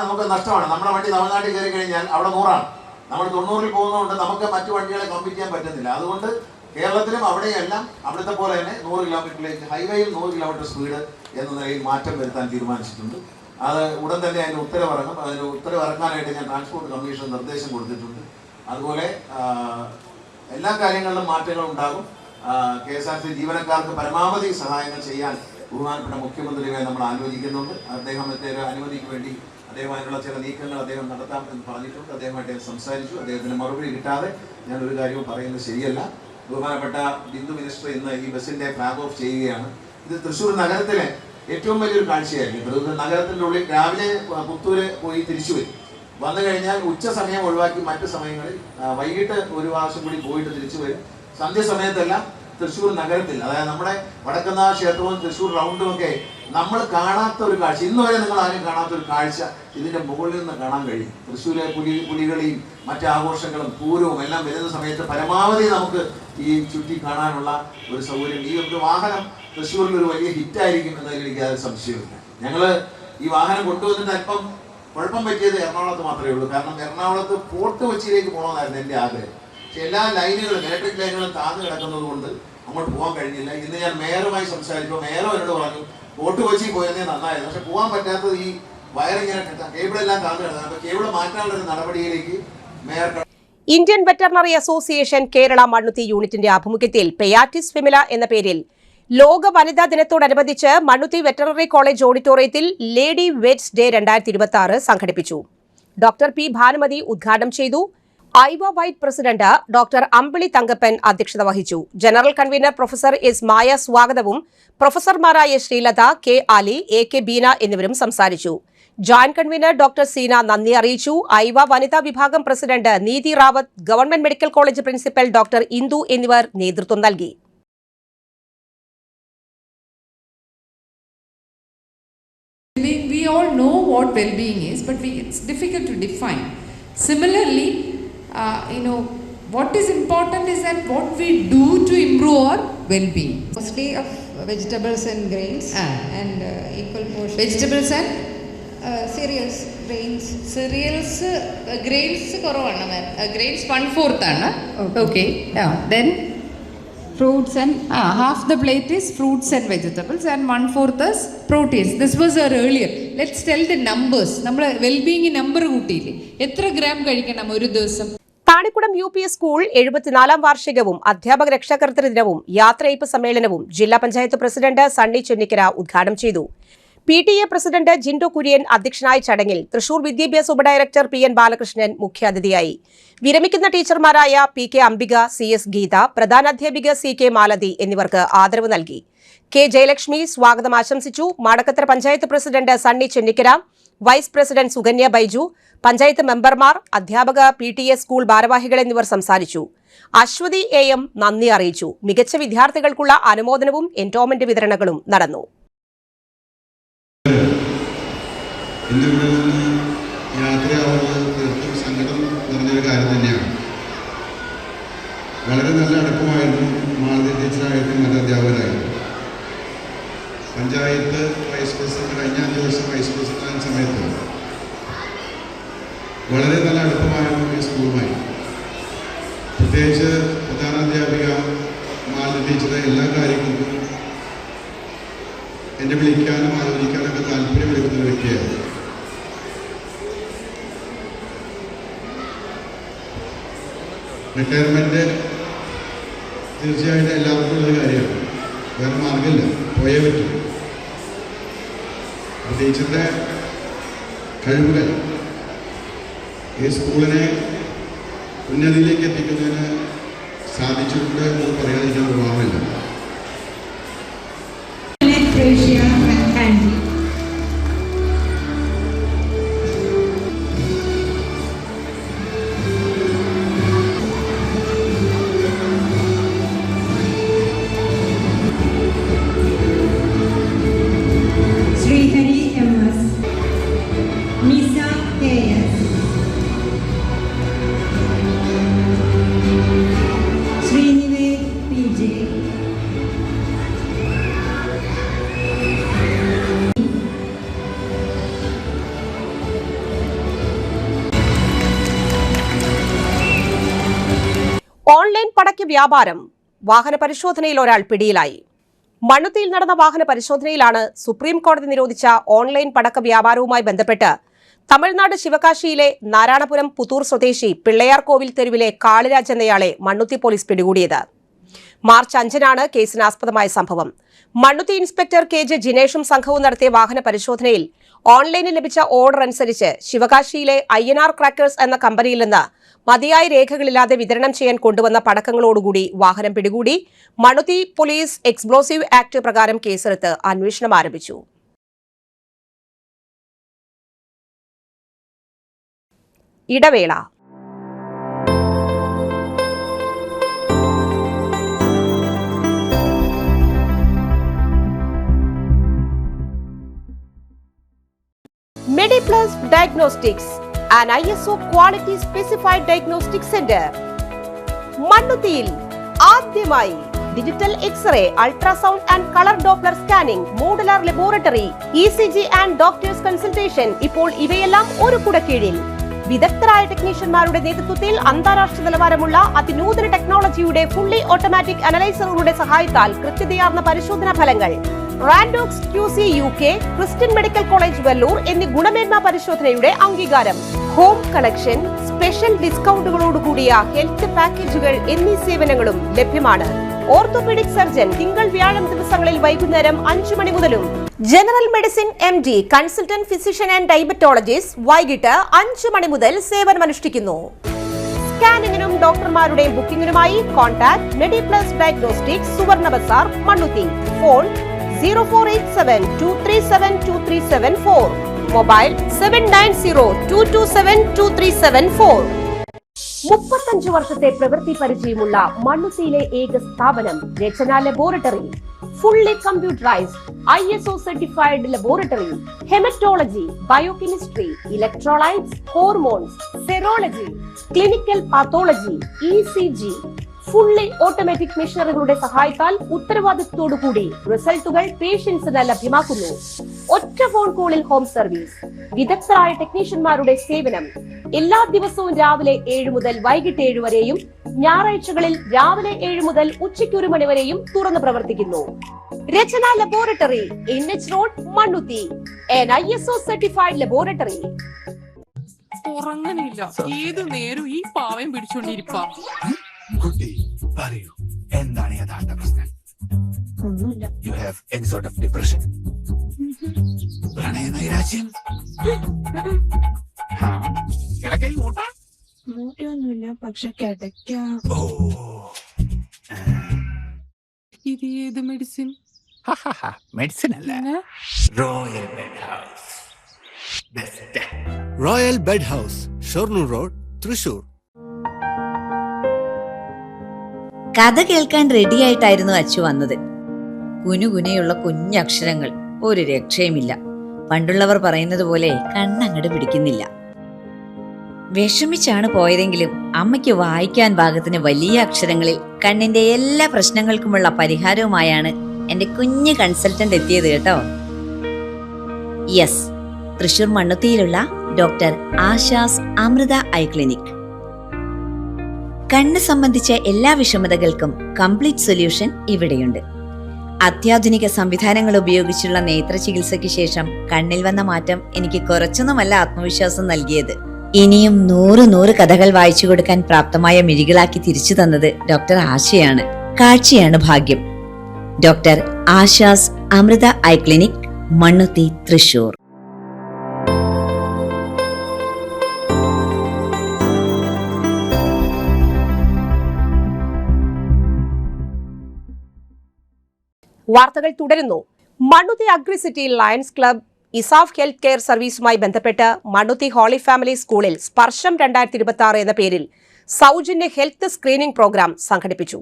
നമുക്ക് നഷ്ടമാണ്. നമ്മുടെ വണ്ടി തമിഴ്നാട്ടിൽ കയറി കഴിഞ്ഞാൽ അവിടെ 100ആണ്. നമ്മൾ 90-ൽ പോകുന്നതുകൊണ്ട് നമുക്ക് മറ്റു വണ്ടികളെ കമ്പീറ്റ് ചെയ്യാൻ പറ്റുന്നില്ല. അതുകൊണ്ട് കേരളത്തിലും അവിടെയെല്ലാം അവിടുത്തെ പോലെ തന്നെ 100 കിലോമീറ്ററിലേക്ക് ഹൈവേയിൽ 100 കിലോമീറ്റർ സ്പീഡ് എന്ന നിലയിൽ മാറ്റം വരുത്താൻ തീരുമാനിച്ചിട്ടുണ്ട്. അത് ഉടൻ തന്നെ അതിന് ഉത്തരവിറങ്ങും. അതിന് ഉത്തരവിറക്കാനായിട്ട് ഞാൻ ട്രാൻസ്പോർട്ട് കമ്മീഷൻ നിർദ്ദേശം കൊടുത്തിട്ടുണ്ട്. അതുപോലെ എല്ലാ കാര്യങ്ങളിലും മാറ്റങ്ങൾ ഉണ്ടാകും. KSRTC ജീവനക്കാർക്ക് പരമാവധി സഹായങ്ങൾ ചെയ്യാൻ ബഹുമാനപ്പെട്ട മുഖ്യമന്ത്രിയെ നമ്മൾ ആലോചിക്കുന്നുണ്ട്. അദ്ദേഹത്തെ ഒരു അനുമതിക്ക് വേണ്ടി അദ്ദേഹമായിട്ടുള്ള ചില നീക്കങ്ങൾ അദ്ദേഹം നടത്താം എന്ന് പറഞ്ഞിട്ടുണ്ട്. അദ്ദേഹമായിട്ട് സംസാരിച്ചു. അദ്ദേഹത്തിന് മറുപടി കിട്ടാതെ ഞാൻ ഒരു കാര്യവും പറയുന്നത് ശരിയല്ല. ബഹുമാനപ്പെട്ട ബിന്ദു മിനിസ്റ്റർ ഇന്ന് ഈ ബസ്സിന്റെ ഫ്ലാഗ് ഓഫ് ചെയ്യുകയാണ്. ഇത് തൃശ്ശൂർ നഗരത്തിലെ ഏറ്റവും വലിയൊരു കാഴ്ചയായിരിക്കും. തൃശ്ശൂർ നഗരത്തിൻ്റെ ഉള്ളിൽ രാവിലെ പുത്തൂര് പോയി തിരിച്ചു വരും. വന്നു കഴിഞ്ഞാൽ ഉച്ച സമയം ഒഴിവാക്കി മറ്റു സമയങ്ങളിൽ വൈകിട്ട് ഒരു പ്രാവശ്യം കൂടി പോയിട്ട് തിരിച്ചു വരും. സന്ധ്യ സമയത്തെല്ലാം തൃശ്ശൂർ നഗരത്തിൽ, അതായത് നമ്മുടെ വടക്കുന്നാഥ ക്ഷേത്രവും തൃശ്ശൂർ റൗണ്ടും ഒക്കെ നമ്മൾ കാണാത്ത ഒരു കാഴ്ച, ഇന്ന് വരെ നിങ്ങൾ ആരും കാണാത്ത ഒരു കാഴ്ച ഇതിന്റെ മുകളിൽ നിന്ന് കാണാൻ കഴിയും. തൃശ്ശൂരിലെ പുലികളിയും മറ്റു ആഘോഷങ്ങളും പൂരവും എല്ലാം വരുന്ന സമയത്ത് പരമാവധി നമുക്ക് ഈ ചുറ്റി കാണാനുള്ള ഒരു സൗകര്യം, ഈ ഒരു വാഹനം തൃശ്ശൂരിൽ ഒരു വലിയ ഹിറ്റായിരിക്കും എന്നതിൽ എനിക്ക് യാതൊരു സംശയമില്ല. ഞങ്ങൾ ഈ വാഹനം കൊണ്ടുവന്നിട്ട് അല്പം കുഴപ്പം പറ്റിയത് എറണാകുളത്ത് മാത്രമേ ഉള്ളൂ. കാരണം എറണാകുളത്ത് ഫോർട്ട് കൊച്ചിയിലേക്ക് പോകണമെന്നായിരുന്നു എൻ്റെ ആഗ്രഹം. പക്ഷെ എല്ലാ ലൈനുകളും ഇലക്ട്രിക് ലൈനുകളും താഴ്ന്നു കിടക്കുന്നത് കൊണ്ട് അങ്ങോട്ട് പോകാൻ കഴിഞ്ഞില്ല. ഇന്ന് ഞാൻ മേയറുമായി സംസാരിച്ചപ്പോൾ മേയറും എന്നോട് പറഞ്ഞു ഫോർട്ട് കൊച്ചി പോയതേ നന്നായിരുന്നു, പക്ഷെ പോകാൻ പറ്റാത്തത് ഈ വയറിങ്ങനെ കേബിളെല്ലാം താഴ്ന്നു കിടക്കുന്നത്. അപ്പോൾ കേബിൾ മാറ്റാനുള്ള ഒരു നടപടിയിലേക്ക് mayor. Indian veterinary association Kerala Mannuthy യൂണിറ്റിന്റെ ആഭിമുഖ്യത്തിൽ പെയാറ്റിസ് ഫെമില എന്ന പേരിൽ ലോക വനിതാ ദിനത്തോടനുബന്ധിച്ച് മണ്ണുത്തി വെറ്ററിനറി കോളേജ് ഓഡിറ്റോറിയത്തിൽ ലേഡി വെറ്റ്സ് ഡേ 2026 സംഘടിപ്പിച്ചു. ഡോക്ടർ പി ഭാനുമതി ഉദ്ഘാടനം ചെയ്തു. ഐവ വൈറ്റ് പ്രസിഡന്റ് ഡോക്ടർ അമ്പിളി തങ്കപ്പൻ അധ്യക്ഷത വഹിച്ചു. General convener professor S Maya സ്വാഗതവും പ്രൊഫസർമാരായ Sreelatha, K Ali, A K Beena എന്നിവരും സംസാരിച്ചു. ജോയിന്റ് കൺവീനർ ഡോക്ടർ സീന നന്ദി അറിയിച്ചു. ഐവ വനിതാ വിഭാഗം പ്രസിഡന്റ് നീതി Rawat, government medical college principal doctor Indu എന്നിവർ നേതൃത്വം നൽകി. We all know what well-being is, but it's difficult to define. Similarly, what is important is that what we do to improve our well-being. Mostly of vegetables and grains and equal portion. Vegetables and cereals, grains. Cereals, grains koravana ma'am. Grains 1/4 ആണ്. Okay. Yeah. Then fruits and half the plate is fruits and vegetables and 1/4 is proteins. This was earlier. Let's tell the numbers. നമ്മൾ well-being number കൂട്ടിയില്ലേ, എത്ര ഗ്രാം കഴിക്കണം ഒരു ദിവസം? താണിക്കുളം UPS സ്കൂൾ 74-ാം വാർഷികവും അധ്യാപക രക്ഷാകർതൃ ദിനവും യാത്രയയപ്പ് സമ്മേളനവും ജില്ലാ പഞ്ചായത്ത് പ്രസിഡന്റ് സണ്ണി ചെന്നിക്കര ഉദ്ഘാടനം ചെയ്തു. PTA പ്രസിഡന്റ് ജിൻഡോ കുര്യൻ അധ്യക്ഷനായ ചടങ്ങിൽ തൃശൂർ വിദ്യാഭ്യാസ ഉപഡയറക്ടർ PN ബാലകൃഷ്ണൻ മുഖ്യാതിഥിയായി. വിരമിക്കുന്ന ടീച്ചർമാരായ PK Ambika, CS Geetha, പ്രധാനാധ്യാപിക CK Malathi എന്നിവർക്ക് ആദരവ് നൽകി. K ജയലക്ഷ്മി സ്വാഗതം ആശംസിച്ചു. Madakkathara panchayat president Sunny Chennikkara, vice president Sukanya Baiju, panchayat മെമ്പർമാർ, അധ്യാപക, PTA സ്കൂൾ ഭാരവാഹികൾ എന്നിവർ സംസാരിച്ചു. അശ്വതി AM നന്ദി അറിയിച്ചു. മികച്ച വിദ്യാർത്ഥികൾക്കുള്ള അനുമോദനവും എൻഡോമെന്റ് വിതരണങ്ങളും നടന്നു. എൻ്റെ ഇവിടെ നിന്ന് യാത്രയാവുന്നത് തീർത്തും സങ്കടം നിറഞ്ഞൊരു കാര്യം തന്നെയാണ്. വളരെ നല്ല അടുപ്പമായിരുന്നു മാളതി ടീച്ചറായിട്ടും മറ്റ് അധ്യാപകരായിരുന്നു. പഞ്ചായത്ത് വൈസ് പ്രസിഡന്റ് കഴിഞ്ഞ 5 വർഷം വൈസ് പ്രസിഡന്റ് ആയ സമയത്ത് വളരെ നല്ല അടുപ്പമായിരുന്നു ഈ സ്കൂളുമായി. പ്രത്യേകിച്ച് പ്രധാനാധ്യാപിക മാളതി ടീച്ചറെ എല്ലാ കാര്യങ്ങൾക്കും എന്നെ വിളിക്കാനും ആലോചിക്കാനൊക്കെ താല്പര്യമെടുക്കുന്ന ഒരു വ്യക്തിയാണ്. റിട്ടയർമെൻറ്റ് തീർച്ചയായിട്ടും എല്ലാവർക്കും ഉള്ളൊരു കാര്യമാണ്. വേറെ മാർഗമില്ല, പോയേ പറ്റും. ടീച്ചറുടെ കഴിവുകൾ ഈ സ്കൂളിനെ ഉന്നതിയിലേക്ക് എത്തിക്കുന്നതിന് സാധിച്ചിട്ടുണ്ട് എന്ന് പറയാതിരിക്കാൻ നിർവാഹമില്ല. Srihari MS, Misa ഓൺലൈൻ പടക്ക വ്യാപാരം, വാഹന പരിശോധനയിൽ ഒരാൾ പിടിയിലായി. മണ്ണുത്തിയിൽ നടന്ന വാഹന പരിശോധനയിലാണ് സുപ്രീം കോടതി നിരോധിച്ച ഓൺലൈൻ പടക്ക വ്യാപാരവുമായി ബന്ധപ്പെട്ട് തമിഴ്നാട് ശിവകാശിയിലെ നാരായണപുരം പുത്തൂർ സ്വദേശി പിള്ളയാർ കോവിൽ തെരുവിലെ കാളിരാജ് എന്നയാളെ മണ്ണുത്തി പോലീസ് പിടികൂടിയത്. മാർച്ച് 5-നാണ് കേസിനാസ്പദമായ സംഭവം. മണ്ണുത്തി ഇൻസ്പെക്ടർ KJ ജിനേഷും സംഘവും നടത്തിയ വാഹന പരിശോധനയിൽ ഓൺലൈനിൽ ലഭിച്ച ഓർഡർ അനുസരിച്ച് ശിവകാശിയിലെ INR ക്രാക്കേഴ്സ് എന്ന കമ്പനിയിൽ നിന്ന് മതിയായ രേഖകളില്ലാതെ വിതരണം ചെയ്യാൻ കൊണ്ടുവന്ന പടക്കങ്ങളോടുകൂടി വാഹനം പിടികൂടി. മണ്ണുത്തി പോലീസ് എക്സ്പ്ലോസീവ് ആക്ട് പ്രകാരം കേസെടുത്ത് അന്വേഷണം ആരംഭിച്ചു. ഇടവേള. MediPlus Diagnostics, an ISO quality specified diagnostic center. മണ്ണുത്തിയിൽ ആദ്യമായി digital x-ray, ultrasound and colour Doppler scanning, modular laboratory, ECG and doctors consultation. ഇപ്പോൾ ഇവയെല്ലാം ഒരു കുടക്കീഴിൽ. വിദഗ്ധരായ ടെക്നീഷ്യന്മാരുടെ നേതൃത്വത്തിൽ അന്താരാഷ്ട്ര നിലവാരമുള്ള അതിനൂതന ടെക്നോളജിയുടെ ഫുള്ളി ഓട്ടോമാറ്റിക് അനലൈസറുകളുടെ സഹായത്താൽ കൃത്യതയാർന്ന പരിശോധനാ ഫലങ്ങൾ. റാൻഡോക്സ് QC UK, Christian medical college Vellore എന്നീ ഗുണമേന്മ പരിശോധനയുടെ അംഗീകാരം. ഹോം കളക്ഷൻ, സ്പെഷ്യൽ ഡിസ്കൗണ്ടുകളോടുകൂടിയ ഹെൽത്ത് പാക്കേജുകൾ എന്നീ സേവനങ്ങളും ലഭ്യമാണ്. ഓർത്തോപീഡിക് സർജൻ തിങ്കൾ വ്യാഴം ദിവസങ്ങളിൽ വൈകുന്നേരം 5 മണി മുതലും. General medicine MD, consultant physician and diabetologist വൈകിട്ട് 5 മണി മുതൽ സേവനമനുഷ്ഠിക്കുന്നു. സ്കാനിങ്ങിനും ഡോക്ടർമാരുടെ ബുക്കിംഗിനുമായി കോൺടാക്ട് MediPlus Diagnostics, സുവർണ ബസാർ, മണ്ണുത്തി. Phone 0487-237-2374, mobile 790227-2374. 35 വർഷത്തെ പ്രവൃത്തി പരിചയമുള്ള മണ്ണുത്തിയിലെ ഏക സ്ഥാപനം Rachana laboratory. Fully computerised ISO certified laboratory. Haematology, biochemistry, electrolytes, hormones, serology, clinical pathology, ECG. Fully automatic മെഷീനറികളുടെ സഹായത്താൽ ഉത്തരവാദിത്വത്തോടുകൂടി റിസൾട്ടുകൾ പേഷ്യൻസിന് ലഭ്യമാക്കുന്നു. ഒറ്റ ഫോൺ കോളിൽ ഹോം സർവീസ്. വിദഗ്ധരായ ടെക്നീഷ്യന്മാരുടെ സേവനം. എല്ലാ ദിവസവും രാവിലെ 7 മുതൽ വൈകിട്ട് 7 വരെയും ഞായറാഴ്ചകളിൽ രാവിലെ 7 മുതൽ ഉച്ചയ്ക്ക് 1 മണി വരെയും തുറന്നു പ്രവർത്തിക്കുന്നു. Rachana laboratory, NH road, Mannuthy. an ISO certified laboratory. ഉറങ്ങനില്ല, ഏതു നേരം ഈ പാവം പിടിച്ചോണ്ടിരിപ്പാ. കുട്ടി പറയൂ, എന്താണ് യഥാർത്ഥ പ്രശ്നം? ഒന്നുമില്ല. You have any sort of depression, പ്രണയ നൈരാശ്യം? മൂട്ടയൊന്നുമില്ല, പക്ഷെ കിടക്കാം. ഇത് ഏത് മെഡിസിൻ? മെഡിസിൻ അല്ല, royal bed house. Best royal bed house, Shoranur road, Thrissur. കഥ കേൾക്കാൻ റെഡിയായിട്ടായിരുന്നു അച്ചു വന്നത്. കുനുകുനയുള്ള കുഞ്ഞക്ഷരങ്ങൾ, ഒരു രക്ഷയുമില്ല. പണ്ടുള്ളവർ പറയുന്നത് പോലെ കണ്ണങ്ങട് പിടിക്കുന്നില്ല. വിഷമിച്ചാണ് പോയതെങ്കിലും അമ്മയ്ക്ക് വായിക്കാൻ പാകത്തിന് വലിയ അക്ഷരങ്ങളിൽ കണ്ണിന്റെ എല്ലാ പ്രശ്നങ്ങൾക്കുമുള്ള പരിഹാരവുമായാണ് എന്റെ കുഞ്ഞ് കൺസൾട്ടന്റ് എത്തിയത് കേട്ടോ. യെസ്, തൃശൂർ മണ്ണുത്തിയിലുള്ള doctor Asha's Amrita eye clinic. കണ്ണ് സംബന്ധിച്ച എല്ലാ വിഷമതകൾക്കും കംപ്ലീറ്റ് സൊല്യൂഷൻ ഇവിടെയുണ്ട്. അത്യാധുനിക സംവിധാനങ്ങൾ ഉപയോഗിച്ചുള്ള നേത്ര ചികിത്സയ്ക്ക് ശേഷം കണ്ണിൽ വന്ന മാറ്റം എനിക്ക് കുറച്ചൊന്നുമല്ല ആത്മവിശ്വാസം നൽകിയത്. ഇനിയും 100 കഥകൾ വായിച്ചു കൊടുക്കാൻ പ്രാപ്തമായ മിഴികളാക്കി തിരിച്ചു തന്നത് ഡോക്ടർ ആശയാണ്. കാഴ്ചയാണ് ഭാഗ്യം. Doctor Asha's Amrita eye clinic, Mannuthy, Thrissur. വാർത്തകൾ തുടരുന്നു. മണ്ണുത്തി Agricity Lions club ESAF health care സർവീസുമായി ബന്ധപ്പെട്ട് മണ്ണുത്തി ഹോളി ഫാമിലി സ്കൂളിൽ സ്പർശം 2026 എന്ന പേരിൽ സൗജന്യ ഹെൽത്ത് സ്ക്രീനിംഗ് പ്രോഗ്രാം സംഘടിപ്പിച്ചു.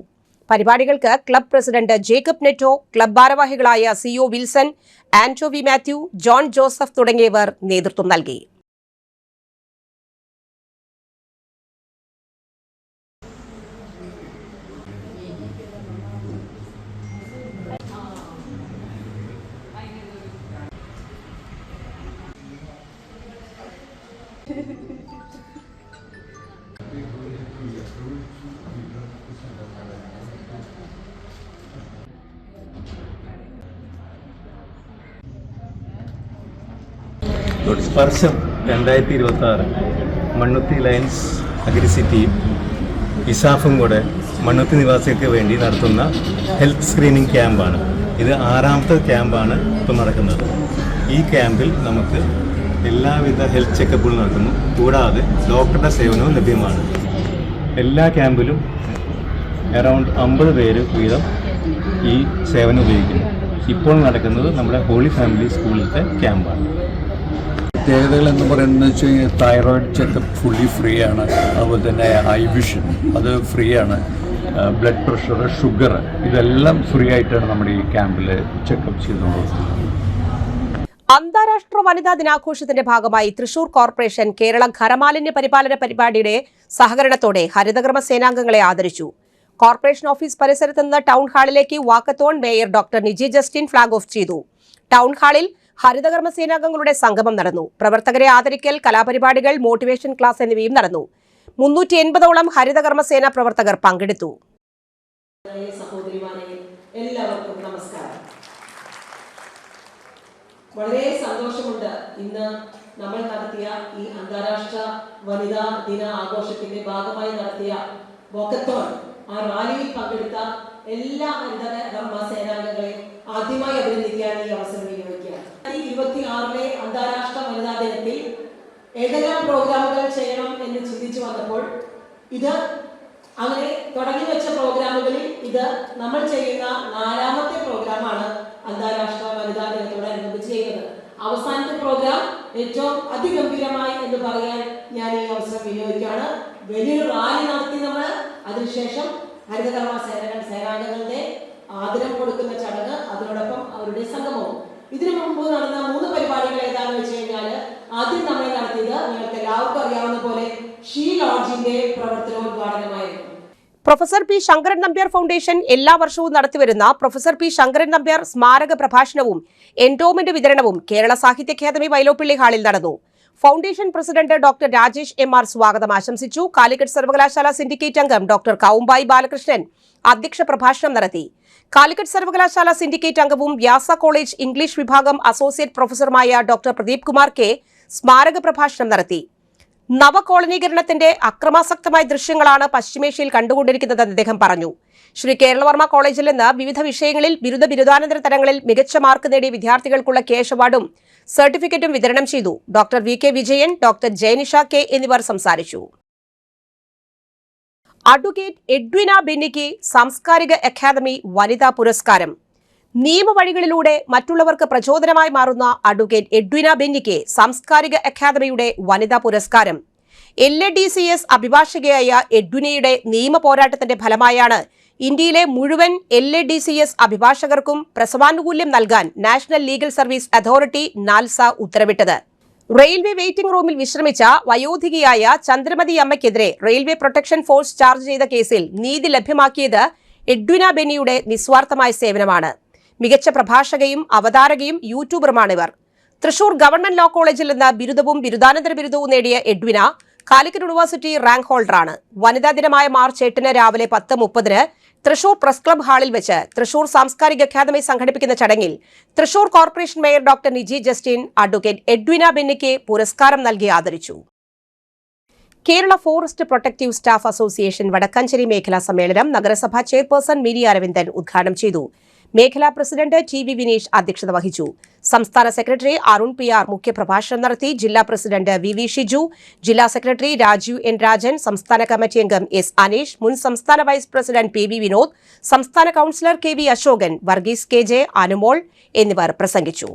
പരിപാടികൾക്ക് club president Jacob Netto, club ഭാരവാഹികളായ CEO Wilson, Anto V Mathew, John Joseph തുടങ്ങിയവർ നേതൃത്വം നൽകി. സ്പർശം 2026 മണ്ണുത്തി ലയൺസ് അഗ്രിസിറ്റിയും ഇസാഫും കൂടെ മണ്ണുത്തി നിവാസികൾക്ക് വേണ്ടി നടത്തുന്ന ഹെൽത്ത് സ്ക്രീനിങ് ക്യാമ്പാണ്. ഇത് 6ാമത്തെ ക്യാമ്പാണ് ഇപ്പം നടക്കുന്നത്. ഈ ക്യാമ്പിൽ നമുക്ക് എല്ലാവിധ ഹെൽത്ത് ചെക്കപ്പുകളും നടക്കുന്നു. കൂടാതെ ഡോക്ടറുടെ സേവനവും ലഭ്യമാണ്. എല്ലാ ക്യാമ്പിലും അറൗണ്ട് 50 പേര് വീതം ഈ സേവനം ഉപയോഗിക്കുന്നു. ഇപ്പോൾ നടക്കുന്നത് നമ്മുടെ ഹോളി ഫാമിലി സ്കൂളിലത്തെ ക്യാമ്പാണ്. പ്രത്യേകതകൾ എന്ന് പറയുന്നത് വെച്ച് കഴിഞ്ഞാൽ തൈറോയിഡ് ചെക്കപ്പ് ഫുള്ളി ഫ്രീ ആണ്. അതുപോലെ തന്നെ ഐ വിഷൻ അത് ഫ്രീ ആണ്. ബ്ലഡ് പ്രഷർ, ഷുഗർ ഇതെല്ലാം ഫ്രീ ആയിട്ടാണ് നമ്മുടെ ഈ ക്യാമ്പിൽ ചെക്കപ്പ് ചെയ്തുകൊണ്ടിരിക്കുന്നത്. അന്താരാഷ്ട്ര വനിതാ ദിനാഘോഷത്തിന്റെ ഭാഗമായി തൃശൂർ കോർപ്പറേഷൻ കേരള ഖരമാലിന്യ പരിപാലന പരിപാടിയുടെ സഹകരണത്തോടെ ഹരിതകർമ്മ സേനാംഗങ്ങളെ ആദരിച്ചു. കോർപ്പറേഷൻ ഓഫീസ് പരിസരത്ത് നിന്ന് ടൗൺ ഹാളിലേക്ക് walkathon mayor doctor Niji Justin flag off ചെയ്തു. ടൗൺ ഹാളിൽ ഹരിതകർമ്മ സേനാംഗങ്ങളുടെ സംഗമം നടന്നു. പ്രവർത്തകരെ ആദരിക്കൽ, കലാപരിപാടികൾ, മോട്ടിവേഷൻ ക്ലാസ് എന്നിവയും നടന്നു. 380ഓളം ഹരിതകർമ്മ സേനാ പ്രവർത്തകർ പങ്കെടുത്തു. എല്ലാവർക്കും നമസ്കാരം. വളരെ സന്തോഷമുണ്ട് ഇന്ന് നമ്മൾ നടത്തിയ ഈ അന്താരാഷ്ട്ര വനിതാ ദിന ആഘോഷത്തിന്റെ ഭാഗമായി നടത്തിയ വോക്കത്തോൺ ആ റാലിയിൽ പങ്കെടുത്ത എല്ലാ ഹരിതകർമ്മ സേനാംഗങ്ങളെയും ആദ്യമായി അഭിനന്ദിക്കാൻ ഈ അവസരം വിനിയോഗിക്കുകയാണ്. 26 അന്താരാഷ്ട്ര വനിതാ ദിനത്തിൽ ഏതെല്ലാം പ്രോഗ്രാമുകൾ ചെയ്യണം എന്ന് ചിന്തിച്ചു വന്നപ്പോൾ ഇത് അങ്ങനെ തുടങ്ങി വെച്ച പ്രോഗ്രാമുകളിൽ ഇത് നമ്മൾ ചെയ്യുന്ന 4ാമത്തെ പ്രോഗ്രാമാണ് അന്താരാഷ്ട്ര വനിതാ ദിനത്തോടനുബന്ധിച്ച് ചെയ്യുന്നത്. അവസാനത്തെ പ്രോഗ്രാം ഏറ്റവും അതിഗംഭീരമായി എന്ന് പറയാൻ ഞാൻ ഈ അവസരം വിനിയോഗിക്കുകയാണ്. വലിയൊരു റാലി നടത്തി നമ്മൾ അതിനുശേഷം ഹരിതകർമ്മ സേനാംഗങ്ങളുടെ ആദരം കൊടുക്കുന്ന ചടങ്ങ്, അതിനോടൊപ്പം അവരുടെ സംഗമവും. ഇതിനു മുമ്പ് നടന്ന 3 പരിപാടികൾ ഏതാണെന്ന് വെച്ച് കഴിഞ്ഞാൽ ആദ്യം നമ്മൾ നടത്തിയത് നിങ്ങൾക്ക് എല്ലാവർക്കും അറിയാവുന്ന പോലെ ഷീ ലോഡ്ജിന്റെ പ്രവർത്തനോദ്ഘാടനമായിരുന്നു. Professor P Sankaran Nambiar foundation എല്ലാ വർഷവും നടത്തിവരുന്ന പ്രൊഫസർ പി ശങ്കരൻ നമ്പ്യാർ സ്മാരക പ്രഭാഷണവും എൻഡോമെന്റ് വിതരണവും കേരള സാഹിത്യ അക്കാദമി വൈലോപ്പിള്ളി ഹാളിൽ നടന്നു. Foundation president doctor Rajesh MR സ്വാഗതം ആശംസിച്ചു. കാലിക്കറ്റ് സർവകലാശാല സിൻഡിക്കേറ്റ് അംഗം ഡോക്ടർ കൗമ്പായി ബാലകൃഷ്ണൻ അധ്യക്ഷ പ്രഭാഷണം നടത്തി. കാലിക്കറ്റ് സർവകലാശാല സിൻഡിക്കേറ്റ് അംഗവും വ്യാസ കോളേജ് ഇംഗ്ലീഷ് വിഭാഗം അസോസിയേറ്റ് പ്രൊഫസറുമായ ഡോക്ടർ പ്രദീപ് കുമാർ കെ സ്മാരക പ്രഭാഷണം നടത്തി. നവകോളനീകരണത്തിന്റെ അക്രമാസക്തമായ ദൃശ്യങ്ങളാണ് പശ്ചിമേഷ്യയിൽ കണ്ടുകൊണ്ടിരിക്കുന്നതെന്ന് അദ്ദേഹം പറഞ്ഞു. ശ്രീ കേരളവർമ്മ കോളേജിൽ നിന്ന് വിവിധ വിഷയങ്ങളിൽ ബിരുദാനന്തര തലങ്ങളിൽ മികച്ച മാർക്ക് നേടിയ വിദ്യാർത്ഥികൾക്കുള്ള ക്യാഷ് അവാർഡും സർട്ടിഫിക്കറ്റും വിതരണം ചെയ്തു. Doctor VK Vijayan, doctor Jayanisha K എന്നിവർ സംസാരിച്ചു. അഡ്വക്കേറ്റ് എഡ്വിന ബെന്നിക്ക് സാംസ്കാരിക അക്കാദമി വനിതാ പുരസ്കാരം. നിയമവഴികളിലൂടെ മറ്റുള്ളവർക്ക് പ്രചോദനമായി മാറുന്ന അഡ്വക്കേറ്റ് എഡ്വിന ബെന്നിക്ക് സാംസ്കാരിക അക്കാദമിയുടെ വനിതാ പുരസ്കാരം. LADCS അഭിഭാഷകയായ എഡ്വിനയുടെ നിയമ പോരാട്ടത്തിന്റെ ഫലമായാണ് ഇന്ത്യയിലെ മുഴുവൻ LADCS അഭിഭാഷകർക്കും പ്രസവാനുകൂല്യം നൽകാൻ national legal service authority NALSA ഉത്തരവിട്ടത്. റെയിൽവേ വെയിറ്റിംഗ് റൂമിൽ വിശ്രമിച്ച വയോധികയായ ചന്ദ്രമതി അമ്മയ്ക്കെതിരെ റെയിൽവേ പ്രൊട്ടക്ഷൻ ഫോഴ്സ് ചാർജ് ചെയ്ത കേസിൽ നീതി ലഭ്യമാക്കിയത് എഡ്വിന ബെന്നിയുടെ നിസ്വാർത്ഥമായ സേവനമാണ്. മികച്ച പ്രഭാഷകയും അവതാരകയും യൂട്യൂബറുമാണിവർ. തൃശൂർ ഗവൺമെന്റ് ലോ കോളേജിൽ നിന്ന് ബിരുദവും ബിരുദാനന്തര ബിരുദവും നേടിയ എഡ്വിന കാലിക്കറ്റ് യൂണിവേഴ്സിറ്റി റാങ്ക് ഹോൾഡറാണ്. വനിതാ ദിനമായ മാർച്ച് 8 രാവിലെ 10:30 തൃശൂർ പ്രസ് ക്ലബ് ഹാളിൽ വെച്ച് തൃശൂർ സാംസ്കാരിക അക്കാദമി സംഘടിപ്പിക്കുന്ന ചടങ്ങിൽ Thrissur corporation mayor doctor Niji Justin advocate Edwina ബെന്നിക്ക് പുരസ്കാരം നൽകി ആദരിച്ചു. Kerala forest protective staff association Vadakkanchery മേഖലാ സമ്മേളനം നഗരസഭാ ചെയർപേഴ്സൺ മിനി അരവിന്ദൻ ഉദ്ഘാടനം ചെയ്തു. മേഖലാ പ്രസിഡന്റ് TV വിനീഷ് അധ്യക്ഷത വഹിച്ചു. സംസ്ഥാന സെക്രട്ടറി അരുൺ PR മുഖ്യപ്രഭാഷണം നടത്തി. ജില്ലാ പ്രസിഡന്റ് VV ഷിജു, ജില്ലാ സെക്രട്ടറി രാജീവ് N രാജൻ, സംസ്ഥാന കമ്മിറ്റി അംഗം S അനീഷ്, മുൻ സംസ്ഥാന വൈസ് പ്രസിഡന്റ് PV വിനോദ്, സംസ്ഥാന councillor KV Ashokan, Varghese KJ, Anumol എന്നിവർ പ്രസംഗിച്ചു.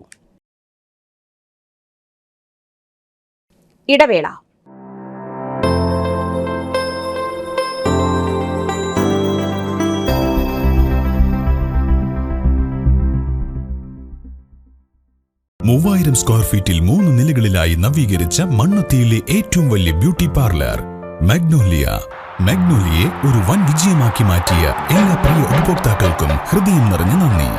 ഇടവേള. മൂവായിരം സ്ക്വയർ ഫീറ്റിൽ 3 നിലകളിലായി നവീകരിച്ച മണ്ണുത്തിയിലെ ഏറ്റവും വലിയ ബ്യൂട്ടി പാർലർ മാഗ്നോലിയ. മാഗ്നോലിയെ ഒരു വൻ വിജയമാക്കി മാറ്റിയ എല്ലാ പ്രിയ ഉപഭോക്താക്കൾക്കും ഹൃദയം നിറഞ്ഞ നന്ദി.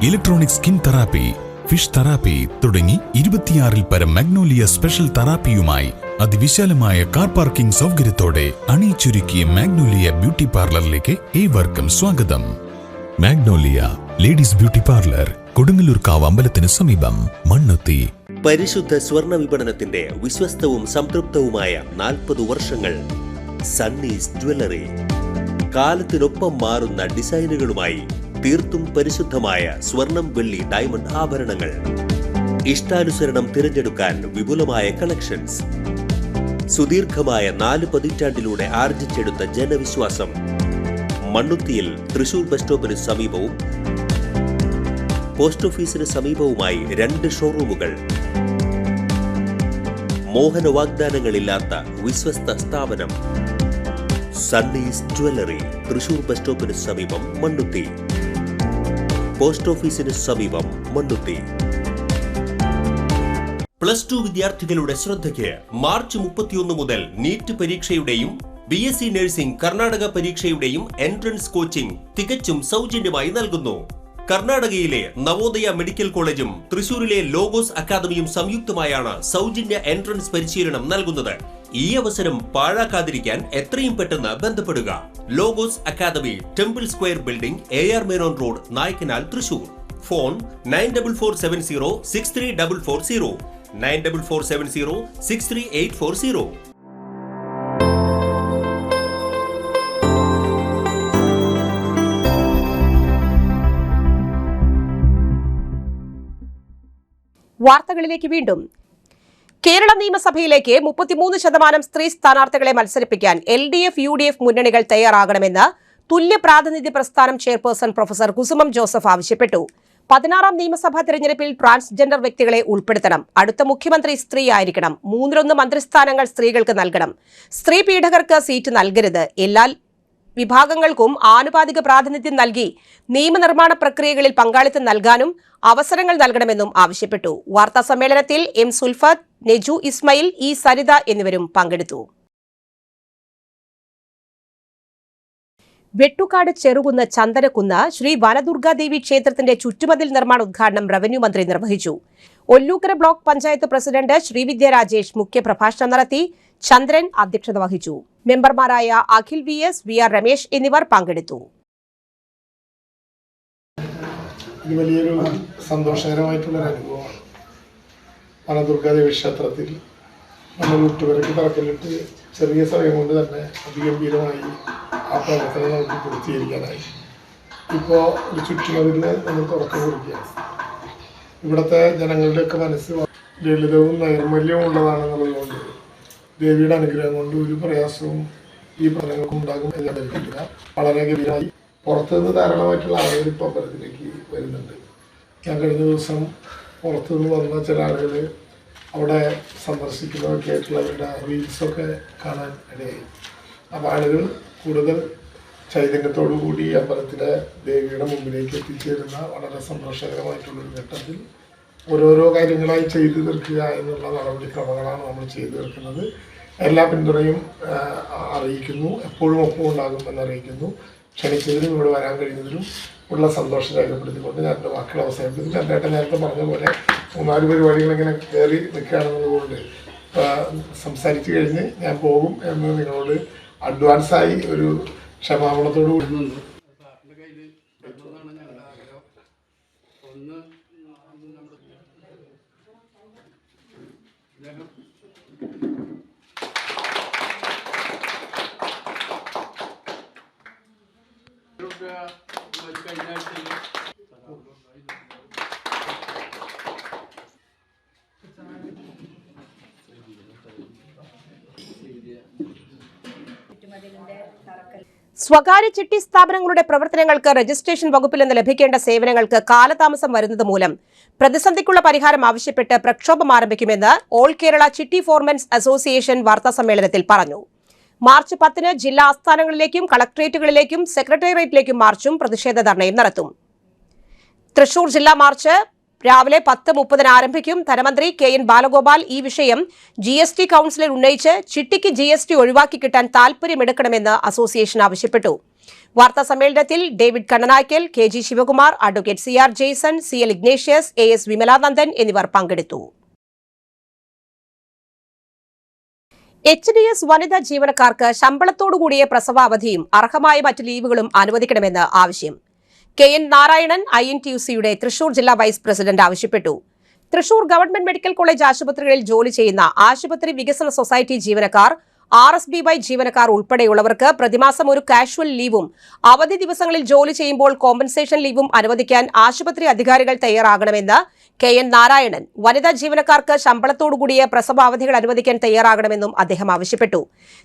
Electronic skin therapy, fish therapy തുടങ്ങി 26-ൽ പരം മാഗ്നോലിയ സ്പെഷ്യൽ തെറാപ്പിയുമായി അതിവിശാലമായ കാർ പാർക്കിംഗ് സൗകര്യത്തോടെ അണിയിച്ചൊരുക്കിയ മാഗ്നോലിയ ബ്യൂട്ടി പാർലറിലേക്ക് ഏവർക്കും സ്വാഗതം. മാഗ്നോലിയ ലേഡീസ് ബ്യൂട്ടി പാർലർ, കൊടുങ്ങല്ലൂർക്കാവ് അമ്പലത്തിന് സമീപം, മണ്ണുത്തി. പരിശുദ്ധ സ്വർണ്ണ വിപണനത്തിന്റെ വിശ്വസ്തവും സംതൃപ്തവുമായ 40 വർഷങ്ങൾ. സണ്ണീസ് ജ്വല്ലറി. കാലത്തിനൊപ്പം മാറുന്ന ഡിസൈനുകളുമായി തീർത്തും പരിശുദ്ധമായ സ്വർണം, വെള്ളി, ഡയമണ്ട് ആഭരണങ്ങൾ. ഇഷ്ടാനുസരണം തിരഞ്ഞെടുക്കാൻ വിപുലമായ കളക്ഷൻസ്. സുദീർഘമായ 4 പതിറ്റാണ്ടിലൂടെ ആർജിച്ചെടുത്ത ജനവിശ്വാസം. മണ്ണുത്തിയിൽ തൃശൂർ ബസ് സ്റ്റോപ്പിന് സമീപവും പോസ്റ്റ് ഓഫീസിന് സമീപവുമായി 2 ഷോറൂമുകൾ. മോഹന വാഗ്ദാനങ്ങളില്ലാത്ത വിശ്വസ്ത സ്ഥാപനം. സണ്ണീസ് ജ്വല്ലറി, തൃശൂർ ബസ് സ്റ്റോപ്പിന് സമീപം, മണ്ണുത്തി. പോസ്റ്റ് ഓഫീസിന് സമീപം, മണ്ണുത്തി. +2 വിദ്യാർത്ഥികളുടെ ശ്രദ്ധയ്ക്ക് മാർച്ച് 31 മുതൽ നീറ്റ് പരീക്ഷയുടെയും BSc നഴ്സിംഗ് കർണാടക പരീക്ഷയുടെയും എൻട്രൻസ് കോച്ചിംഗ് തികച്ചും സൗജന്യമായി നൽകുന്നു. കർണാടകയിലെ നവോദയ മെഡിക്കൽ കോളേജും തൃശൂരിലെ ലോഗോസ് അക്കാദമിയും സംയുക്തമായാണ് സൗജന്യ എൻട്രൻസ് പരിശീലനം നൽകുന്നത്. ഈ അവസരം പാഴാക്കാതിരിക്കാൻ എത്രയും പെട്ടെന്ന് ബന്ധപ്പെടുക. Logos academy, temple square building, AR Menon road, Naikkanal, Thrissur. Phone 9447063440, 9447063840. വാർത്തകളിലേക്ക് വീണ്ടും. കേരള നിയമസഭയിലേക്ക് 33% സ്ത്രീ സ്ഥാനാർത്ഥികളെ മത്സരിപ്പിക്കാൻ LDF, UDF മുന്നണികൾ തയ്യാറാകണമെന്ന് തുല്യ പ്രാതിനിധ്യ പ്രസ്ഥാനം ചെയർപേഴ്സൺ പ്രൊഫസർ കുസുമം ജോസഫ് ആവശ്യപ്പെട്ടു. 16ാം നിയമസഭാ തെരഞ്ഞെടുപ്പിൽ ട്രാൻസ്ജെൻഡർ വ്യക്തികളെ ഉൾപ്പെടുത്തണം. അടുത്ത മുഖ്യമന്ത്രി സ്ത്രീ ആയിരിക്കണം. 1/3 മന്ത്രിസ്ഥാനങ്ങൾ സ്ത്രീകൾക്ക് നൽകണം. സ്ത്രീ പീഡകർക്ക് സീറ്റ് നൽകരുത്. എല്ലാ വിഭാഗങ്ങൾക്കും ആനുപാതിക പ്രാതിനിധ്യം നൽകി നിയമനിർമ്മാണ പ്രക്രിയകളിൽ പങ്കാളിത്തം നൽകാനും അവസരങ്ങൾ നൽകണമെന്നും ആവശ്യപ്പെട്ടു. വാർത്താ സമ്മേളനത്തിൽ M. സുൽഫത്ത്, നെജു ഇസ്മയിൽ, E. സരിത എന്നിവരും പങ്കെടുത്തു. വെട്ടുകാട് ചെറുകുന്ന് ചന്ദനക്കുന്ന് ശ്രീ വനദുർഗാദേവി ക്ഷേത്രത്തിന്റെ ചുറ്റുമതിൽ നിർമ്മാണ ഉദ്ഘാടനം റവന്യൂ മന്ത്രി നിർവഹിച്ചു. ഒല്ലൂക്കര ബ്ലോക്ക് പഞ്ചായത്ത് പ്രസിഡന്റ് ശ്രീവിദ്യ രാജേഷ് മുഖ്യപ്രഭാഷണം നടത്തി. ചന്ദ്രൻ അധ്യക്ഷത വഹിച്ചു. മെമ്പർമാരായ അഖിൽ VS, VR രമേശ് എന്നിവർ പങ്കെടുത്തു. ഇത് വലിയൊരു സന്തോഷകരമായിട്ടുള്ളൊരു അനുഭവമാണ്. വനദുർഗാദേവി ക്ഷേത്രത്തിൽ നമ്മൾ ഉറ്റുവരക്ക് തറക്കല്ലിട്ട് ചെറിയ സമയം കൊണ്ട് തന്നെ അതിഗംഭീരമായി ആ പ്രവർത്തനം നമുക്ക് പൂർത്തീകരിക്കാനായി. ഇപ്പോൾ ഒരു ചുറ്റുമതിൽ നമ്മൾ തുടക്കം കുറിക്കുകയാണ്. ഇവിടുത്തെ ജനങ്ങളുടെയൊക്കെ മനസ്സ് ലളിതവും നൈർമല്യവും ഉള്ളതാണെന്നുള്ളതുകൊണ്ട് ദേവിയുടെ അനുഗ്രഹം കൊണ്ട് ഒരു പ്രയാസവും ഈ പ്രശ്നങ്ങൾക്കും ഉണ്ടാകും എന്ന് ഞാൻ കരുതുന്നില്ല. വളരെ ഗംഭീരമായി പുറത്തുനിന്ന് ധാരാളമായിട്ടുള്ള ആളുകൾ ഇപ്പോൾ അമ്പലത്തിലേക്ക് വരുന്നുണ്ട്. ഞാൻ കഴിഞ്ഞ ദിവസം പുറത്തുനിന്ന് വന്ന ചില ആളുകൾ അവിടെ സന്ദർശിക്കുന്നതൊക്കെ ആയിട്ടുള്ളവരുടെ റീൽസൊക്കെ കാണാൻ ഇടയായി. അപ്പോൾ ആളുകൾ കൂടുതൽ ചൈതന്യത്തോടു കൂടി അമ്പലത്തിലെ ദേവിയുടെ മുമ്പിലേക്ക് എത്തിച്ചേരുന്ന വളരെ സന്തോഷകരമായിട്ടുള്ളൊരു ഘട്ടത്തിൽ ഓരോരോ കാര്യങ്ങളായി ചെയ്തു തീർക്കുക എന്നുള്ള നടപടിക്രമങ്ങളാണ് നമ്മൾ ചെയ്തു തീർക്കുന്നത്. എല്ലാ പിന്തുണയും അറിയിക്കുന്നു. എപ്പോഴും ഒപ്പം ഉണ്ടാകും എന്നറിയിക്കുന്നു. ക്ഷണിച്ചതിനും ഇവിടെ വരാൻ കഴിഞ്ഞതിലും ഉള്ള സന്തോഷം രേഖപ്പെടുത്തിക്കൊണ്ട് ഞാൻ എൻ്റെ വാക്കുകൾ അവസാനിപ്പിക്കുന്നു. എൻ്റെ ഏട്ടൻ നേരത്തെ പറഞ്ഞ പോലെ 3-4 പരിപാടികളിങ്ങനെ കയറി നിൽക്കുകയാണെന്നതുകൊണ്ട് സംസാരിച്ചു കഴിഞ്ഞ് ഞാൻ പോകും എന്ന് നിങ്ങളോട് അഡ്വാൻസായി ഒരു ക്ഷമാപണത്തോട് കൂടി സ്വകാര്യ ചിട്ടി സ്ഥാപനങ്ങളുടെ പ്രവർത്തനങ്ങൾക്ക് രജിസ്ട്രേഷൻ വകുപ്പിൽ നിന്ന് ലഭിക്കേണ്ട സേവനങ്ങൾക്ക് കാലതാമസം വരുന്നത് മൂലം പ്രതിസന്ധിക്കുള്ള പരിഹാരം ആവശ്യപ്പെട്ട് പ്രക്ഷോഭം ആരംഭിക്കുമെന്ന് ഓൾ കേരള ചിട്ടി ഫോർമെൻസ് അസോസിയേഷൻ വാർത്താസമ്മേളനത്തിൽ പറഞ്ഞു. മാർച്ച് 10-ന് ജില്ലാ ആസ്ഥാനങ്ങളിലേക്കും കളക്ടറേറ്റുകളിലേക്കും സെക്രട്ടേറിയറ്റിലേക്കും മാർച്ചും പ്രതിഷേധ ധർണയും നടത്തും. തൃശൂർ ജില്ലാ മാർച്ച് രാവിലെ 10:30 ആരംഭിക്കും. ധനമന്ത്രി KN ബാലഗോപാൽ ഈ വിഷയം GST കൌൺസിലിൽ ഉന്നയിച്ച് ചിട്ടിക്ക് GST ഒഴിവാക്കി കിട്ടാൻ താൽപര്യമെടുക്കണമെന്ന് അസോസിയേഷൻ ആവശ്യപ്പെട്ടു. വാർത്താ സമ്മേളനത്തിൽ David Kannanaickal, KG Sivakumar, advocate CR Jaison, CL Ignatius, AS Vimalanandan എന്നിവർ പങ്കെടുത്തു. HDS വനിതാ ജീവനക്കാർക്ക് ശമ്പളത്തോടുകൂടിയ പ്രസവാവധിയും അർഹമായ മറ്റ് ലീവുകളും അനുവദിക്കണമെന്ന് ആവശ്യം. KN നാരായണൻ INTUC-യുടെ തൃശൂർ ജില്ലാ വൈസ് പ്രസിഡന്റ് ആവശ്യപ്പെട്ടു. തൃശൂർ ഗവൺമെന്റ് മെഡിക്കൽ കോളേജ് ആശുപത്രികളിൽ ജോലി ചെയ്യുന്ന ആശുപത്രി വികസന സൊസൈറ്റി ജീവനക്കാർ, RSBY ജീവനക്കാർ ഉൾപ്പെടെയുള്ളവർക്ക് പ്രതിമാസം ഒരു കാഷ്വൽ ലീവും അവധി ദിവസങ്ങളിൽ ജോലി ചെയ്യുമ്പോൾ കോമ്പൻസേഷൻ ലീവും അനുവദിക്കാൻ ആശുപത്രി അധികാരികൾ തയ്യാറാകണമെന്ന് KN നാരായണൻ വനിതാ ജീവനക്കാർക്ക് ശമ്പളത്തോടുകൂടിയ പ്രസവാവധികൾ അനുവദിക്കാൻ തയ്യാറാകണമെന്നും അദ്ദേഹം ആവശ്യപ്പെട്ടു.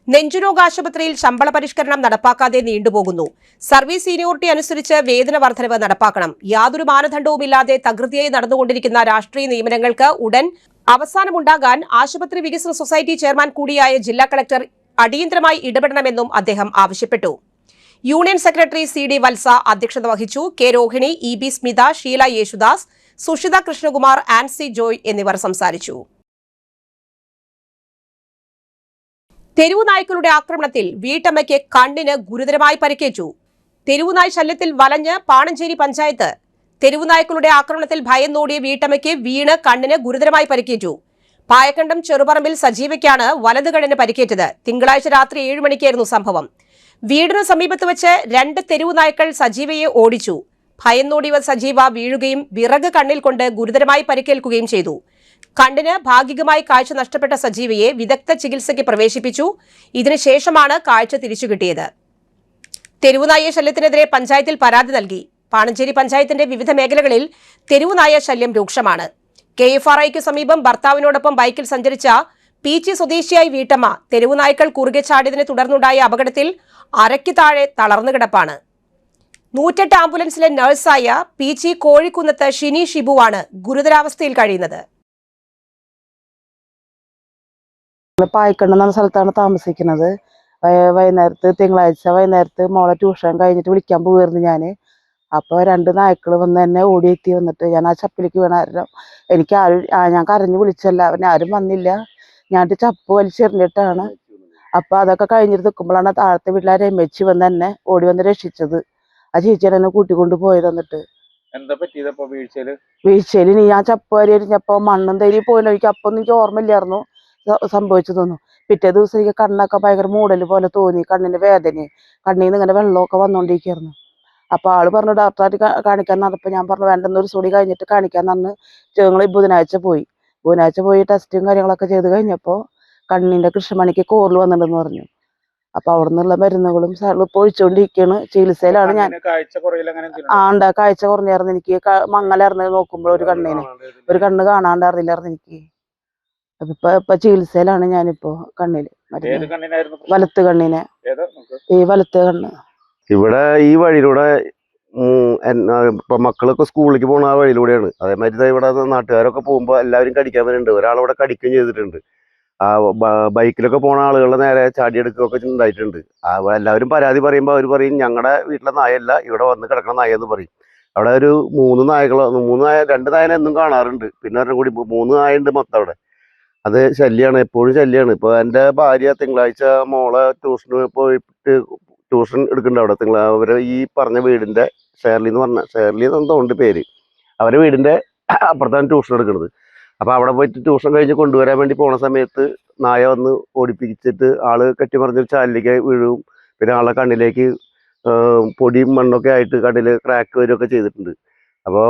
നെഞ്ചുരോഗ ആശുപത്രിയിൽ ശമ്പള പരിഷ്കരണം നടപ്പാക്കാതെ നീണ്ടുപോകുന്നു. സർവീസ് സീനിയോറിറ്റി അനുസരിച്ച് വേതന വർധനവ് നടപ്പാക്കണം. യാതൊരു മാനദണ്ഡവുമില്ലാതെ തകൃതിയായി നടന്നുകൊണ്ടിരിക്കുന്ന രാഷ്ട്രീയ നിയമനങ്ങൾക്ക് ഉടൻ അവസാനമുണ്ടാകാൻ ആശുപത്രി വികസന സൊസൈറ്റി ചെയർമാൻ കൂടിയായ ജില്ലാ കളക്ടർ അടിയന്തരമായി ഇടപെടണമെന്നും അദ്ദേഹം ആവശ്യപ്പെട്ടു. യൂണിയൻ സെക്രട്ടറി CD വത്സ അധ്യക്ഷത വഹിച്ചു. K രോഹിണി, EB സ്മിത, ഷീല യേശുദാസ്, സുഷിത കൃഷ്ണകുമാർ, ആൻസി ജോയ് എന്നിവർ സംസാരിച്ചു. തെരുവുനായ്ക്കളുടെ ആക്രമണത്തിൽ വീട്ടമ്മയ്ക്ക് കണ്ണിന് ഗുരുതരമായി പരിക്കേറ്റു. തെരുവുനായ് ശല്യത്തിൽ വലഞ്ഞ് പാണഞ്ചേരി പഞ്ചായത്ത്. തെരുവുനായ്ക്കളുടെ ആക്രമണത്തിൽ ഭയന്നോടിയ വീട്ടമ്മയ്ക്ക് വീണ് കണ്ണിന് ഗുരുതരമായി പരിക്കേറ്റു. പായക്കണ്ടം ചെറുപറമ്പിൽ സജീവയ്ക്കാണ് വലത് കണ്ണിന് പരിക്കേറ്റത്. തിങ്കളാഴ്ച രാത്രി 7 മണിക്കായിരുന്നു സംഭവം. വീടിന് സമീപത്ത് വെച്ച് 2 തെരുവുനായ്ക്കൾ സജീവയെ ഓടിച്ചു. ഭയന്നോടിയ സജീവ വീഴുകയും വിറക് കണ്ണിൽ കൊണ്ട് ഗുരുതരമായി പരിക്കേൽക്കുകയും ചെയ്തു. കണ്ണിന് ഭാഗികമായി കാഴ്ച നഷ്ടപ്പെട്ട സജീവയെ വിദഗ്ധ ചികിത്സയ്ക്ക് പ്രവേശിപ്പിച്ചു. ഇതിനുശേഷമാണ് കാഴ്ച തിരിച്ചുകിട്ടിയത്. തെരുവുനായ ശല്യത്തിനെതിരെ പഞ്ചായത്തിൽ പരാതി നൽകി. പാണഞ്ചേരി പഞ്ചായത്തിന്റെ വിവിധ മേഖലകളിൽ തെരുവുനായ ശല്യം രൂക്ഷമാണ്. KFRIക്ക് സമീപം ഭർത്താവിനോടൊപ്പം ബൈക്കിൽ സഞ്ചരിച്ച പീച്ചി സ്വദേശിയായ വീട്ടമ്മ തെരുവുനായ്ക്കൾ കുറുകെ ചാടിയതിനെ തുടർന്നുണ്ടായ അപകടത്തിൽ അരയ്ക്ക് താഴെ തളർന്നു കിടപ്പാണ്. 108 ആംബുലൻസിലെ നഴ്സായ പീച്ചി കോഴിക്കുന്നത്ത് ഷിനി ഷിബുവാണ് ഗുരുതരാവസ്ഥയിൽ കഴിയുന്നത്. പായക്കണ്ടം എന്ന സ്ഥലത്താണ് താമസിക്കുന്നത്. തിങ്കളാഴ്ച വൈകുന്നേരത്ത് മോളെ ട്യൂഷൻ കഴിഞ്ഞിട്ട് വിളിക്കാൻ പോകുമായിരുന്നു ഞാൻ. അപ്പോൾ 2 നായ്ക്കൾ വന്ന് എന്നെ ഓടിയെത്തി വന്നിട്ട് ഞാൻ ആ ചപ്പിലേക്ക് വീണായിരുന്നു. എനിക്ക് ഞാൻ കരഞ്ഞു വിളിച്ചല്ല, ആരും വന്നില്ല. ഞാൻ ചപ്പ് വലിച്ചെറിഞ്ഞിട്ടാണ്. അപ്പോൾ അതൊക്കെ കഴിഞ്ഞിട്ട് നിൽക്കുമ്പോഴാണ് താഴത്തെ വീട്ടിലെ രമേച്ചി വന്ന് എന്നെ ഓടി വന്ന് രക്ഷിച്ചത്. ആ ചേച്ചിയാണ് എന്നെ കൂട്ടിക്കൊണ്ട് പോയത്. എന്നിട്ട് വീഴ്ചയിൽ ഞാൻ ചപ്പ് വരി എറിഞ്ഞപ്പോൾ മണ്ണും തരി പോയില്ല. എനിക്ക് അപ്പം എനിക്ക് ഓർമ്മയില്ലായിരുന്നു സംഭവിച്ചതൊന്നും. പിറ്റേ ദിവസം എനിക്ക് കണ്ണൊക്കെ ഭയങ്കര മൂടൽ പോലെ തോന്നി, കണ്ണിന് വേദന, കണ്ണിൽ നിന്ന് ഇങ്ങനെ വെള്ളമൊക്കെ വന്നുകൊണ്ടിരിക്കുകയായിരുന്നു. അപ്പോൾ ആള് പറഞ്ഞു ഡോക്ടറായിട്ട് കാണിക്കാൻ നടന്നപ്പോൾ ഞാൻ പറഞ്ഞു വേണ്ടെന്നൊരു സുടി കഴിഞ്ഞിട്ട് കാണിക്കാൻ നടന്ന് ഞങ്ങൾ ബുധനാഴ്ച പോയി ടെസ്റ്റും കാര്യങ്ങളൊക്കെ ചെയ്ത് കഴിഞ്ഞപ്പോൾ കണ്ണിൻ്റെ കൃഷ്ണമണിക്ക് കോറിൽ വന്നിട്ടുണ്ടെന്ന് പറഞ്ഞു. അപ്പോൾ അവിടെ നിന്നുള്ള മരുന്നുകളും ഇപ്പോൾ ഒഴിച്ചുകൊണ്ടിരിക്കുകയാണ്. ചികിത്സയിലാണ് ഞാൻ. കാഴ്ച കുറഞ്ഞായിരുന്നു എനിക്ക്. മങ്ങലായിരുന്നു നോക്കുമ്പോൾ ഒരു കണ്ണ് കാണാണ്ടായിരുന്നില്ലായിരുന്നു എനിക്ക്. ഇപ്പൊ ചികിത്സയിലാണ് ഞാനിപ്പോ കണ്ണില്. വലത്ത് കണ്ണിന്, ഈ വലത്ത് കണ്ണ്. ഇവിടെ ഈ വഴിയിലൂടെ ഇപ്പൊ മക്കളൊക്കെ സ്കൂളിലേക്ക് പോണ ആ വഴിയിലൂടെയാണ്. അതേമാതിരി ഇവിടെ നാട്ടുകാരൊക്കെ പോകുമ്പോൾ എല്ലാവരും കടിക്കാൻ വരുന്നുണ്ട്. ഒരാളിവിടെ കടിക്കുകയും ചെയ്തിട്ടുണ്ട്. ആ ബൈക്കിലൊക്കെ പോണ ആളുകളുടെ നേരെ ചാടിയെടുക്കുകയൊക്കെ ഉണ്ടായിട്ടുണ്ട്. എല്ലാവരും പരാതി പറയുമ്പോൾ അവർ പറയും ഞങ്ങളുടെ വീട്ടിലെ നായല്ല, ഇവിടെ വന്ന് കിടക്കുന്ന നായ എന്ന് പറയും. അവിടെ ഒരു 3 നായകളോ 2 നായനെ എന്നും കാണാറുണ്ട്. പിന്നെ ഒരെണ്ണം കൂടി 3 നായുണ്ട് മൊത്തം അവിടെ. അത് ശല്യമാണ്, എപ്പോഴും ശല്യമാണ്. ഇപ്പോൾ എൻ്റെ ഭാര്യ തിങ്കളാഴ്ച മോളെ ട്യൂഷന് പോയിട്ട് ട്യൂഷൻ എടുക്കുന്നുണ്ട് അവിടെ. അവരെ ഈ പറഞ്ഞ വീടിൻ്റെ ഷേർലി എന്നുണ്ട് പേര്. അവരെ വീടിൻ്റെ അപ്പുറത്താണ് ട്യൂഷൻ എടുക്കുന്നത്. അപ്പോൾ അവിടെ പോയിട്ട് ട്യൂഷൻ കഴിഞ്ഞ് കൊണ്ടുവരാൻ വേണ്ടി പോണ സമയത്ത് നായ വന്ന് ഓടിപ്പിച്ചിട്ട് ആള് കെട്ടിമറിഞ്ഞൊരു ചാലിലേക്ക് വീഴും. പിന്നെ ആളെ കണ്ണിലേക്ക് പൊടിയും മണ്ണൊക്കെ ആയിട്ട് കണ്ണിൽ ക്രാക്ക് വരികയൊക്കെ ചെയ്തിട്ടുണ്ട്. അപ്പോൾ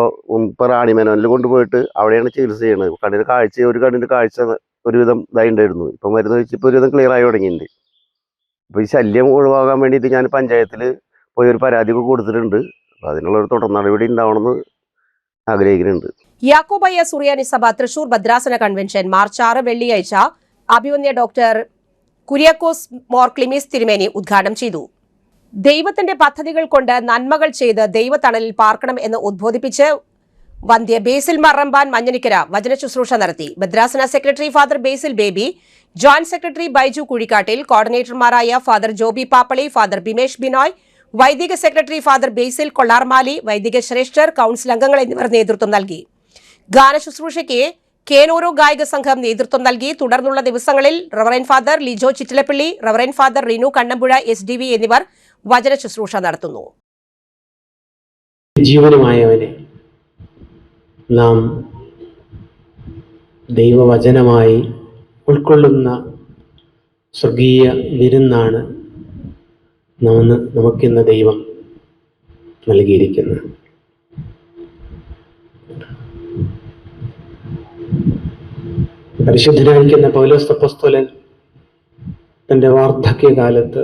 ഇപ്പോൾ റാണിമേനോനിൽ കൊണ്ടുപോയിട്ട് അവിടെയാണ് ചികിത്സ ചെയ്യുന്നത്. ഒരു കണ്ണിൻ്റെ കാഴ്ച ഒരുവിധം ഇതായി ഉണ്ടായിരുന്നു. ഇപ്പം മരുന്ന് വെച്ചിപ്പോൾ ഒരുവിധം ക്ലിയർ ആയി തുടങ്ങിയിട്ടുണ്ട്. അപ്പോൾ ഈ ശല്യം ഒഴിവാക്കാൻ വേണ്ടിയിട്ട് ഞാൻ പഞ്ചായത്തിൽ പോയി ഒരു പരാതിയൊക്കെ കൊടുത്തിട്ടുണ്ട്. അപ്പോൾ അതിനുള്ളൊരു തുടർ നടപടി ഉണ്ടാവണമെന്ന് ആഗ്രഹിക്കുന്നുണ്ട്. യാക്കോബായ സുറിയാനി സഭ തൃശൂർ ഭദ്രാസന കൺവെൻഷൻ മാർച്ച് 6 വെള്ളിയാഴ്ച അഭിവന്യ ഡോക്ടർ കുര്യാക്കോസ് മോർ ക്ലിമീസ് തിരുമേനി ഉദ്ഘാടനം ചെയ്തു. ദൈവത്തിന്റെ പദ്ധതികൾ കൊണ്ട് നന്മകൾ ചെയ്ത് ദൈവത്തണലിൽ പാർക്കണം എന്ന് ഉദ്ബോധിപ്പിച്ച് വന്ധ്യ ബേസിൽ മറമ്പാൻ മഞ്ഞനിക്കര വചന ശുശ്രൂഷ നടത്തി. ഭദ്രാസന secretary father Basil Baby, joint secretary Baiju Kuzhikkattil, കോർഡിനേറ്റർമാരായ ഫാദർ ജോബി പാപ്പളി, ഫാദർ ബിമേഷ് ബിനോയ്, വൈദിക സെക്രട്ടറി ഫാദർ ബേസിൽ കൊള്ളാർമാലി, വൈദിക ശ്രേഷ്ഠർ, കൌൺസിൽ അംഗങ്ങൾ എന്നിവർ നേതൃത്വം നൽകി. ഗാനശുശ്രൂഷയ്ക്ക് കേനൂരു ഗായക സംഘം നേതൃത്വം നൽകി. തുടർന്നുള്ള ദിവസങ്ങളിൽ reverend father Lijo Chittilappally, reverend father Rinu Kannampuzha SDV എന്നിവർ വചന ശുശ്രൂഷ നടത്തുന്നു. ജീവനുമായവനെ നാം ദൈവവചനമായി ഉൾക്കൊള്ളുന്ന സ്വർഗീയ വിരുന്നാണ് നമുക്കിന്ന് ദൈവം നൽകിയിരിക്കുന്നത്. പരിശുദ്ധനായിരിക്കുന്ന പൗലോസ് അപ്പോസ്തലൻ തൻ്റെ വാർദ്ധക്യകാലത്ത്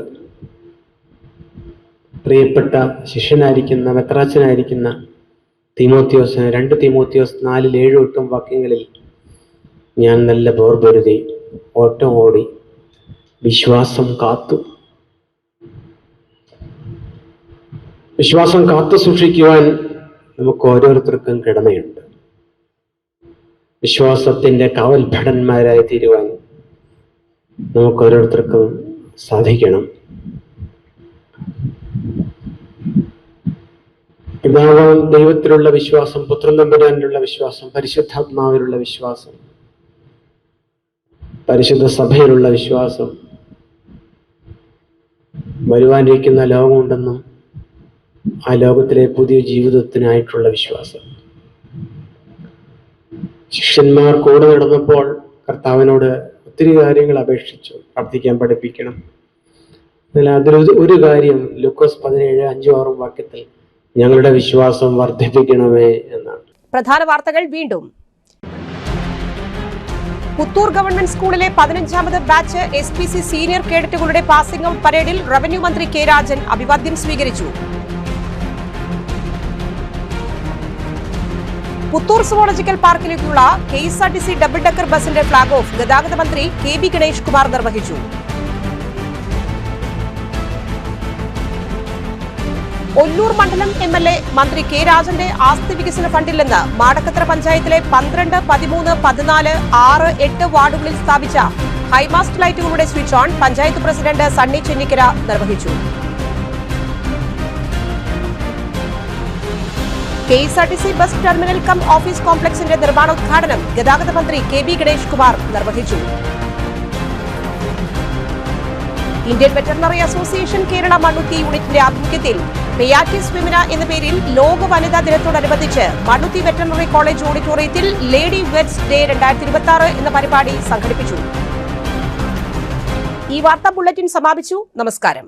പ്രിയപ്പെട്ട ശിഷ്യനായിരിക്കുന്ന മെത്രാച്ചനായിരിക്കുന്ന തീമോത്തിയോസിന് 2 തീമോത്തിയോസ് 4:7-8 വാക്യങ്ങളിൽ ഞാൻ നല്ല പോർപൊരുതി ഓട്ടം ഓടി വിശ്വാസം കാത്തു. വിശ്വാസം കാത്തു സൂക്ഷിക്കുവാൻ നമുക്ക് ഓരോരുത്തർക്കും കടമയുണ്ട്. വിശ്വാസത്തിൻ്റെ കാവൽഭടന്മാരായി തീരുവാൻ നമുക്ക് ഓരോരുത്തർക്കും സാധിക്കണം. പിതാവാം ദൈവത്തിലുള്ള വിശ്വാസം, പുത്രൻ തമ്പുരാനിലുള്ള വിശ്വാസം, പരിശുദ്ധാത്മാവിലുള്ള വിശ്വാസം, പരിശുദ്ധ സഭയിലുള്ള വിശ്വാസം, വരുവാനിരിക്കുന്ന ലോകമുണ്ടെന്നും ആ ലോകത്തിലെ പുതിയ ജീവിതത്തിനായിട്ടുള്ള വിശ്വാസം. ശിഷ്യന്മാർ കൂടെ നടന്നപ്പോൾ കർത്താവിനോട് ഒത്തിരി കാര്യങ്ങൾ അപേക്ഷിച്ചു, പ്രാർത്ഥിക്കാൻ പഠിപ്പിക്കണം. എന്നാൽ അതിലൊരു കാര്യം ലൂക്കോസ് 17:5-6 വാക്യത്തിൽ ഞങ്ങളുടെ വിശ്വാസം വർദ്ധിപ്പിക്കണമേ എന്നാണ്. പ്രധാന വാർത്തകൾ വീണ്ടും. പുത്തൂർ ഗവൺമെന്റ് സ്കൂളിലെ 15ാമത് ബാച്ച് SPC സീനിയർ കേഡറ്റുകളുടെ പാസിംഗ് ഔട്ട് പരേഡിൽ റവന്യൂ മന്ത്രി കെ രാജൻ അഭിവാദ്യം സ്വീകരിച്ചു. പുത്തൂർ സുവോളജിക്കൽ പാർക്കിലേക്കുള്ള KSRTC ഡബിൾ ഡെക്കർ ബസിന്റെ ഫ്ളാഗ് ഓഫ് ഗതാഗത മന്ത്രി KB ഗണേഷ് കുമാർ നിർവഹിച്ചു. ഒല്ലൂർ മണ്ഡലം MLA മന്ത്രി കെ രാജന്റെ ആസ്തി വികസന ഫണ്ടിൽ നിന്ന് മാടക്കത്ര പഞ്ചായത്തിലെ 12, 13, 14, 6, 8 വാർഡുകളിൽ സ്ഥാപിച്ച ഹൈമാസ്റ്റ് ലൈറ്റുകളുടെ switch on panchayat president Sunny Chennikkara നിർവഹിച്ചു. KSRTC bus terminal cum office കോംപ്ലക്സിന്റെ നിർമ്മാണോദ്ഘാടനം ഗതാഗത മന്ത്രി KB ഗണേഷ് കുമാർ നിർവഹിച്ചു. Indian veterinary association Kerala Mannuthy യൂണിറ്റിന്റെ ആഭിമുഖ്യത്തിൽ പെയാറ്റിസ് വിമിന എന്ന പേരിൽ ലോക വനിതാ ദിനത്തോടനുബന്ധിച്ച് മണ്ണുത്തി വെറ്ററിനറി കോളേജ് ഓഡിറ്റോറിയത്തിൽ ലേഡി വെറ്റ്സ് ഡേ 2026 എന്ന പരിപാടി സംഘടിപ്പിച്ചു. ഈ വാർത്താ ബുള്ളറ്റിൻ സമാപിച്ചു. നമസ്കാരം.